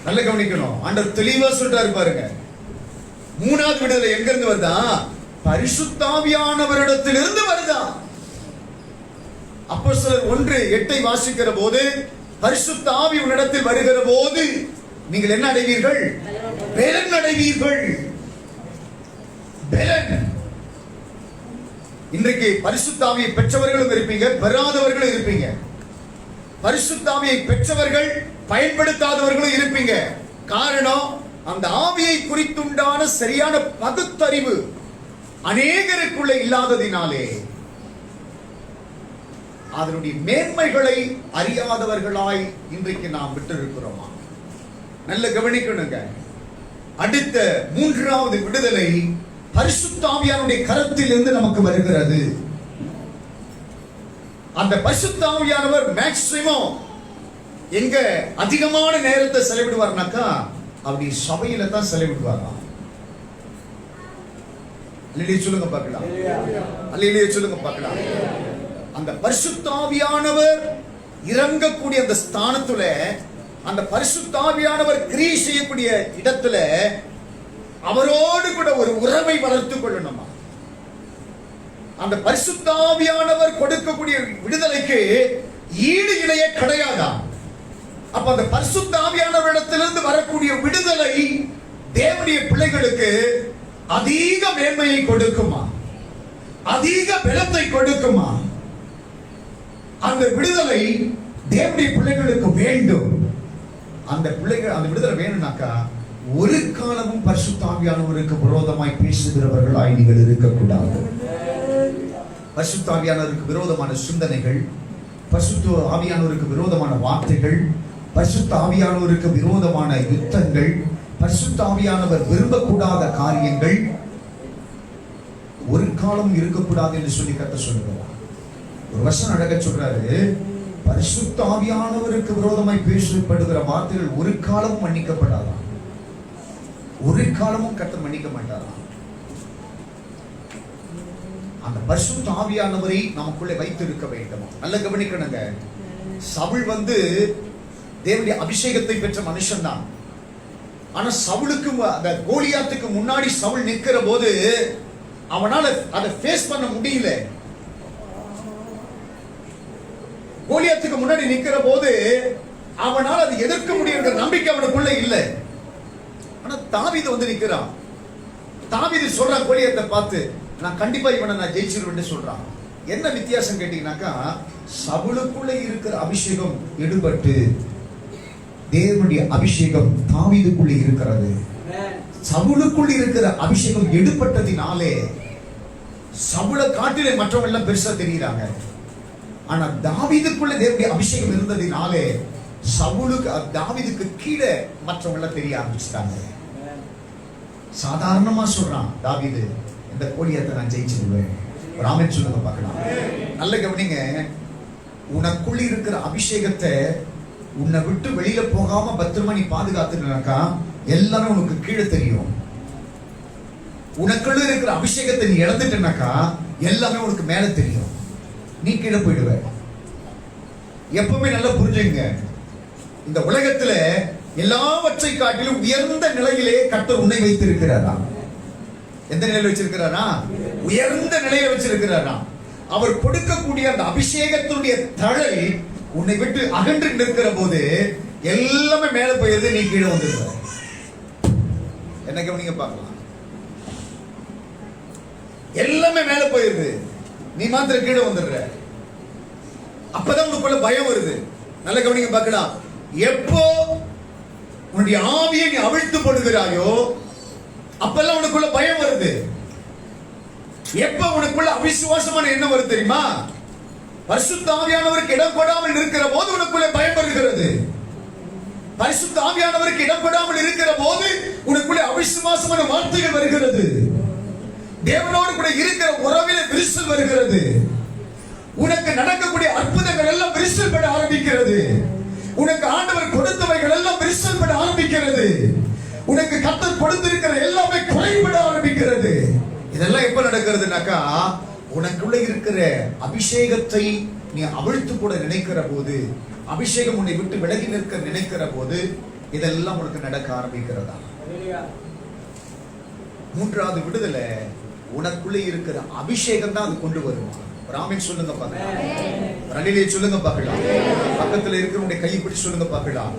நல்ல கவனிக்கணும். ஆண்டவர் தெளிவா சொல்றாரு பாருங்க. மூணாவது விடுதலை எங்க இருந்து வருதா? பரிசுத்த ஆவியானவரிடத்திலிருந்து வருதா? அப்போஸ்தலர் 1:8 வாசிக்கிற போது, பரிசுத்த ஆவி உன்னிடத்தில் வருகிற போது நீங்கள் என்ன அடைவீர்கள்? பலன் அடைவீர்கள். பலன். இன்றைக்கு பரிசுத்த ஆவியை பெற்றவர்களும் இருப்பீங்க, பெறாதவர்களும் இருப்பீங்க. பரிசுத்த ஆவியை பெற்றவர்கள் பயன்படுத்தாதவர்களும் இருப்பீங்க. காரணம், அந்த ஆவியை குறித்துண்டான சரியான பகுத்தறிவு அநேகருக்குள்ள இல்லாததினாலே அதனுடைய மேன்மைகளை அறியாதவர்களாய் இன்றைக்கு நாம் விட்டு இருக்கிறோமா? நல்ல கவனிக்கணுங்க. அடுத்த மூன்றாவது விடுதலை பரிசுத்த ஆவியானுடைய கரத்தில் இருந்து நமக்கு வருகிறது. அந்த பரிசுத்த ஆவியானவர் மேக்ஸிமம் எங்க அதிகமான நேரத்தை செலவிடுவார்னாக்கா அப்படி சபையில தான் செலவிடுவாராம். அல்லேலூயா சொல்லுங்க பார்க்கலாம். அல்லேலூயா சொல்லுங்க பார்க்கலாம். அந்த பரிசுத்த ஆவியானவர் இறங்கக்கூடிய அந்த ஸ்தானத்துல, அந்த பரிசுத்த ஆவியானவர் கிரியை செய்யக்கூடிய இடத்துல அவரோடு கூட ஒரு உறவை வளர்த்துக் கொள்ளணுமா? அந்த பரிசுத்த ஆவியானவர் கொடுக்கக்கூடிய விடுதலைக்கு ஈடு இணையே கிடையாதா? அப்ப அந்த பரிசுத்த ஆவியானவரிடத்திலிருந்து வரக்கூடிய விடுதலை தேவனுடைய பிள்ளைகளுக்கு அதிக மேன்மையை கொடுக்குமா? அதிக பலத்தை கொடுக்குமா? அந்த விடுதலை தேவனுடைய பிள்ளைகளுக்கு வேண்டும். அந்த பிள்ளைகள் அந்த விடுதலை வேணும்னாக்கா ஒரு காலமும் பரிசுத்த ஆவியானவருக்கு விரோதமாய் பேசுகிறவர்களாய் நீங்கள் இருக்கக்கூடாது. பரிசுத்த ஆவியானவருக்கு விரோதமான சிந்தனைகள், பரிசுத்த ஆவியானவருக்கு விரோதமான வார்த்தைகள், பரிசுத்த ஆவியானவருக்கு விரோதமான யுத்தங்கள், பரிசுத்த ஆவியானவர் விரும்பக்கூடாத காரியங்கள் ஒரு காலம் இருக்கக்கூடாது என்று சொல்லி கர்த்தர் சொல்லுகிறார். ஒரு வசனம் அழகா சொல்றாரு, பரிசுத்த ஆவியானவருக்கு விரோதமாய் பேசப்படுகிற வார்த்தைகள் ஒரு காலமும் மன்னிக்கப்படாதான். ஒரு காலமும் கர்த்தர் மன்னிக்க மாட்டாராம். அந்த பரிசுத்த ஆவியானவரை நமக்குள்ளே வைத்து இருக்க வேண்டும். நல்ல கவனிக்கணுங்க. சவுல் தேவனுடைய அபிஷேகத்தை பெற்ற மனுஷன் தான். ஆனா சவுலுக்கு அந்த கோலியாத்துக்கு முன்னாடி சவுல் நிற்கிற போது அவனால அதை ஃபேஸ் பண்ண முடியல. கோலியாத்துக்கு முன்னாடி நிற்கிற போது அவனால் அதை எதிர்க்க முடியுங்கிற நம்பிக்கை அவனுக்குள்ள இல்லை. ஆனா தாவீது நிற்கிறான். தாவீது சொல்றான் கோலியாத்தை பார்த்து, நான் கண்டிப்பா இவனை நான் ஜெயிச்சிருவேன் சொல்றான். என்ன வித்தியாசம் கேட்டீங்கன்னாக்கா, சவுலுக்குள்ள இருக்கிற அபிஷேகம் எடுபட்டு தேவனுடைய அபிஷேகம் தாவீதுக்குள்ள இருக்கிறது. சவுலுக்குள்ள இருக்கிற அபிஷேகம் எடுபட்டதினாலே சவுலை காட்டிலே மற்றவங்க எல்லாம் பெருசா தெரியுறாங்க. ஆனா தாவீதுக்குள்ள தேவனுடைய அபிஷேகம் இருந்ததினாலே தாவீதுக்கு கீழே மற்றவங்க எல்லாம் தெரிய ஆரம்பிச்சிட்டாங்க. சாதாரணமா சொல்றான் தாவீது, இந்த கோலியாத்தை நான் ஜெயிச்சிருவேன். ராமன் சொல்லுங்க பார்க்கலாம். நல்ல கவனிங்க. உனக்குள்ள இருக்கிற அபிஷேகத்தை உன்னை விட்டு வெளியில போகாம பத்திரமா நீ பாதுகாத்துனாக்கா எல்லாமே உனக்கு கீழே தெரியும். உனக்குள்ள இருக்கிற அபிஷேகத்தை நீ இழந்துட்டனாக்கா எல்லாமே உனக்கு மேல தெரியும். நீ கீழே போயிடுவ. எப்பவுமே நல்லா புரிஞ்சுங்க, இந்த உலகத்துல எல்லாவற்றை காட்டிலும் உயர்ந்த நிலையிலே கர்த்தர் உன்னை வைத்திருக்கிறாரா? எந்த நிலையில வச்சிருக்கிறாரா? உயர்ந்த நிலையில வச்சிருக்கிறாரா? அவர் கொடுக்கக்கூடிய அந்த அபிஷேகத்தினுடைய தழை உன்னை விட்டு அகன்று நிற்கிற போது எல்லாமே மேல போயிருது, நீ கீழே வந்துடுற. என்ன கவனிங்க பார்க்கலாம். எல்லாமே மேல போயிருது, நீ மாத்திரம் கீழே வந்துடுற. அப்பதான் உனக்குள்ள பயம் வருது. நல்ல கவனிங்க பார்க்கலாம். எப்போ உன்னுடைய ஆவியை நீ அவிழ்த்து போடுகிறாயோ அப்பெல்லாம் உனக்குள்ள பயம் வருது. எப்ப உனக்குள்ள அவிசுவாசமான எண்ணம் வருது தெரியுமா? பரிசுத்த ஆவியானவருக்கு இடம் கொடாமல் இருக்கிற போது உனக்குள்ள பயம் வருகிறது. பரிசுத்த ஆவியானவருக்கு இடம் கொடாமல் இருக்கிற போது உனக்குள்ள அவிசுவாசமான வார்த்தைகள் வருகிறது. தேவனோடு கூட இருக்கிற உறவில விரிசல் வருகிறது. உனக்கு நடக்கக்கூடிய அற்புதங்கள் எல்லாம் விரிசல் பட ஆரம்பிக்கிறது. உனக்கு ஆண்டவர் கொடுத்தவைகள் எல்லாம் விரிசல் பட ஆரம்பிக்கிறது. உனக்கு கர்த்தர் கொடுத்திருக்கிற எல்லாமே குறைபட ஆரம்பிக்கிறது. இதெல்லாம் எப்ப நடக்கிறதுனாக்கா உனக்குள்ள இருக்கிற அபிஷேகத்தை நீ அவிழ்த்து கூட நினைக்கிற போது, அபிஷேகம் உன்னை விட்டு விலகி நிற்க நினைக்கிற போது இதெல்லாம் உனக்கு நடக்க ஆரம்பிக்கிறதா. மூன்றாவது விடுதலை உனக்குள்ளே இருக்கிற அபிஷேகம் தான் அது கொண்டு வரும். ராமன் சொல்லுங்க பார்க்கலாம், ரணிலே சொல்லுங்க பார்க்கலாம், பக்கத்தில் இருக்கிறவங்க கையை பிடிச்சு சொல்லுங்க பார்க்கலாம்.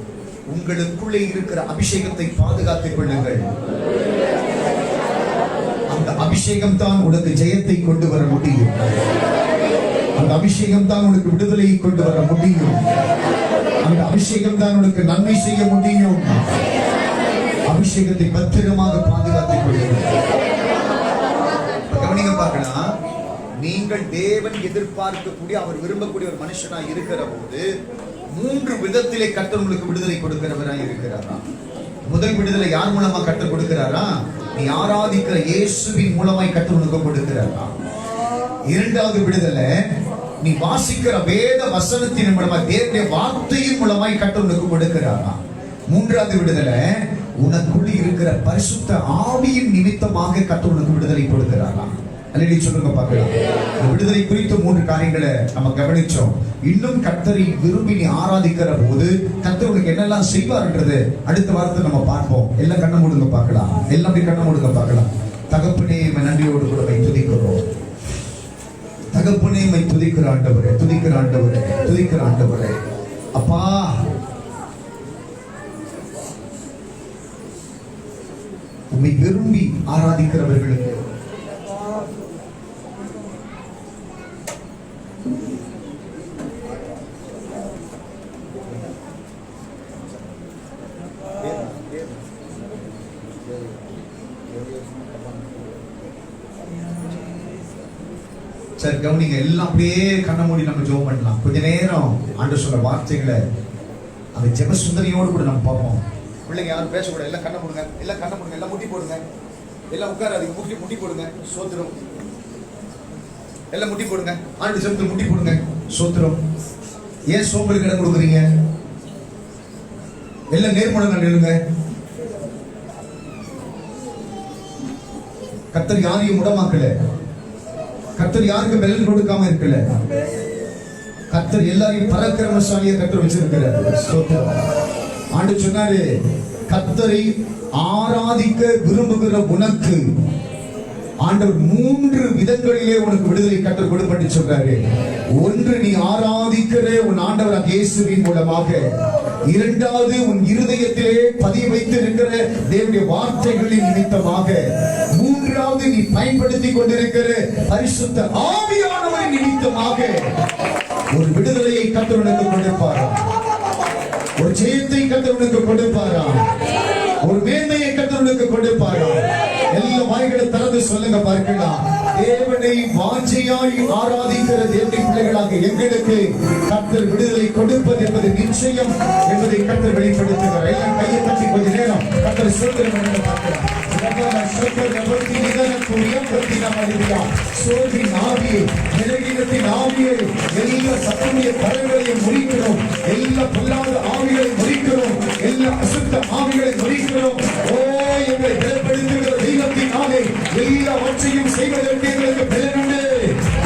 உங்களுக்குள்ளே இருக்கிற அபிஷேகத்தை பாதுகாத்துக் கொள்ளுங்கள். அந்த அபிஷேகம் தான் உனக்கு ஜெயத்தை கொண்டு வர முடியும். அந்த அபிஷேகம் தான் உனக்கு விடுதலையை கொண்டு வர முடியும். அந்த அபிஷேகம் தான் உனக்கு நன்மை செய்ய முடியும். அபிஷேகத்தை பத்திரமாக பாதுகாத்துக் கொள்ளுங்கள். கவனிங்க பார்க்கலாம், நீங்கள் தேவன் எதிர்பார்க்கக்கூடிய அவர் விரும்பக்கூடிய ஒரு மனுஷனா இருக்கிற போது 3 விதத்திலே கர்த்தர் உங்களுக்கு விடுதலை கொடுக்கிறவராய் இருக்கிறாரா. முதல் விடுதலை யார் மூலமா கர்த்தர் கொடுக்கிறாரா? நீ ஆராதிக்கிற இயேசுவின் மூலமாய் கர்த்தர் உனக்கு கொடுக்கிறாரா. இரண்டாவது விடுதலை நீ வாசிக்கிற வேத வசனத்தின் மூலமா, தேவனுடைய வார்த்தையின் மூலமாய் கர்த்தர் உனக்கு கொடுக்கிறாரா. மூன்றாவது விடுதலை உனக்குள்ள இருக்கிற பரிசுத்த ஆவியின் நிமித்தமாக கர்த்தர் உனக்கு விடுதலை கொடுக்கிறாரா. அல்லேலூயா சொல்லுங்க பார்க்கலாம். விடுதலை குறித்த 3 காரியங்களை நம்ம கவனிச்சோம். இன்னும் கர்த்தரை விரும்பி நீ ஆராதிக்கிற போது கர்த்தர் உனக்கு என்னெல்லாம் செய்வார்ன்றது அடுத்த வாரத்தை நம்ம பார்ப்போம். எல்லாம் கண்ண மூடுங்க பார்க்கலாம். எல்லாம் அப்படி கண்ண மூடுங்க பார்க்கலாம். தகப்பனே நன்றியோடு கூட துதிக்கிறோம். தகப்பனே துதிக்கிற ஆண்டவரே, துதிக்கிற ஆண்டவரே, துதிக்கிற ஆண்டவரே. அப்பா உம்மை விரும்பி ஆராதிக்கிறவர்களுக்கு சரி கவனிங்க, எல்லாம் அப்படியே கண்ண மூடி நம்ம ஜெபம் பண்ணலாம். கொஞ்ச நேரம் ஆண்டவர் சொல்ற வார்த்தைகளை அந்த ஜெப சுந்தரியோடு கூட நம்ம பார்ப்போம். பிள்ளைங்க யாரும் பேசக்கூடாது. எல்லாம் கண்ண மூடுங்க, எல்லாம் கண்ண மூடுங்க, எல்லாம் முட்டி போடுங்க, எல்லாம் உட்காராதீங்க, முட்டி போடுங்க. சோத்திரம், எல்லாம் முட்டி போடுங்க. ஆண்டு ஜெபத்தில் முட்டி போடுங்க. சோத்திரம். ஏன் சோம்பலுக்கு இடம் கொடுக்குறீங்க? எல்லாம் நேர்முடங்க நில்லுங்க. கர்த்தர் யாரையும் முடமாக்கல. கர்த்தர் யாருக்கு பலன் கொடுக்காம இருக்கல. கர்த்தர் எல்லாரையும் பராக்கிரமசாலியா கர்த்தர் வச்சிருக்கிறார். ஆண்டு சொன்னாரு, கர்த்தரை ஆராதிக்க விரும்புகிற உனக்கு ஆண்டவர் 3 விதங்களிலே உனக்கு விடுதலை கர்த்தர் கொடுப்பட்டு சொல்றாரு. ஒன்று, நீ ஆராதிக்கிற உன் ஆண்டவர் இயேசுவின் மூலமாக. இரண்டாவது, உன் இருதயத்திலே பதிய வைத்திருக்கிற தேவனுடைய வார்த்தைகளின் நிமித்தமாக. மூன்றாவது, நீ பயன்படுத்திக் கொண்டிருக்கிற பரிசுத்த ஆவியானவரின் நிமித்தமாக ஒரு விடுதலையை கர்த்தர் உனக்கு கொடுப்பாரா. ஒரு ஜெயத்தை கர்த்தர் உனக்கு கொடுப்பாரா. ஒரு மேன்மையை கர்த்தர் உனக்கு கொடுப்பாரா. எல்லா வாய்களை திறந்து சொல்லுங்க பார்க்கலாம். தேவனை வாஞ்சையாய் ஆராதிக்கிற தேவனுடைய பிள்ளைகளாக எங்களுக்கு கர்த்தர் விடுதலை கொடுப்பது என்பது நிச்சயம் என்பதை கர்த்தர் வெளிப்படுத்துகிறார். எல்லாம் கையை தட்டி கொஞ்ச நேரம் கர்த்தர் சொல்லுங்க பார்க்கலாம். சோர்வின் ஆவியை, நிலையினத்தின் ஆவியை, எல்லா சத்துடைய கரங்களையும் முறிக்கிறோம். எல்லா பொல்லாத ஆவிகளை முறிக்கிறோம். எல்லா அசுத்த ஆவிகளை முறிக்கிறோம். ஓ, எங்களை பலப்படுத்துகிற தெய்வத்தினாலே எல்லாவற்றையும் செய்வதற்கு எங்களுக்கு பலனுண்டு.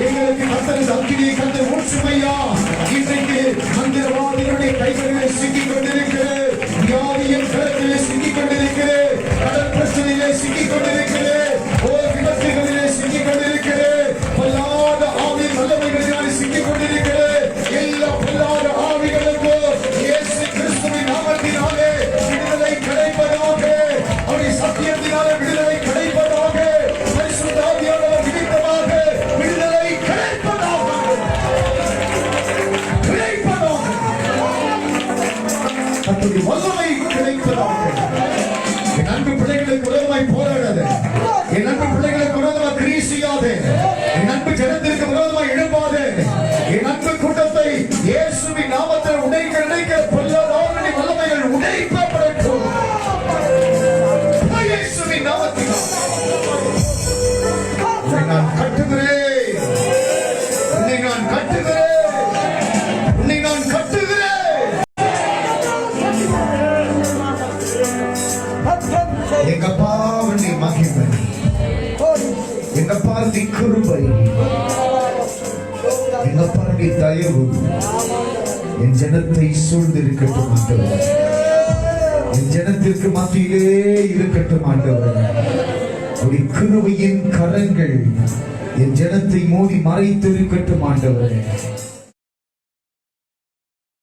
எங்களுக்கு கர்த்தர் அக்கினியை கர்த்தர் ஊற்றுமையா. இன்றைக்கு மந்திரவாதிகளுடைய கைகளிலே சிக்கிக் கொண்டிருக்கிறது. வியாதியின் கரத்திலே சிக்கிக் கொண்டிருக்கிறது. கடல் பிரச்சனையிலே சிக்கிக் கொண்டிருக்கிறது. போர் விபத்துகளிலே சிக்கிக் கொண்டிருக்கிறது. பொல்லாத ஆவி வல்லமைகளினாலே சிக்கிக் கொண்டிருக்கிறது. எல்லா பொல்லாத ஆவிகளுக்கும் இயேசு கிறிஸ்துவின் நாமத்தினாலே விடுதலை கிடைப்பதாக. அன்பு பிள்ளைகளுக்கு விரோதமாய் போராடாத. என் அன்பு பிள்ளைகளுக்கு விரோதமாக கிரியை செய்யாதே. என் அன்பு ஜனத்திற்கு விரோதமாய் எழும்பாதே. என் அன்பு கூட்டத்தை இயேசுவின் நாமத்தில் உடைக்க பொல்லாத ஆவியின் வல்லமைகள் உடைக்கப்படட்டும். இயேசுவின் நாமத்தில் உன்னை நான் கட்டுகிறேன். உன்னை நான் கட்டுகிறேன். உன்னை நான் கட்டுகிறேன். எங்கப்பா உன்னை மகிமை, எங்கப்பா நீ கிருபை, எங்கப்பா நீ தயவு என் ஜனத்தை சூழ்ந்திருக்கட்டும் ஆண்டவரே. என் ஜனத்திற்கு மத்தியிலே இருக்கட்டும் ஆண்டவரே. ஒரு கிருபையின் கரங்கள் என் ஜனத்தை மூடி மறைத்திருக்கட்டும் ஆண்டவரே.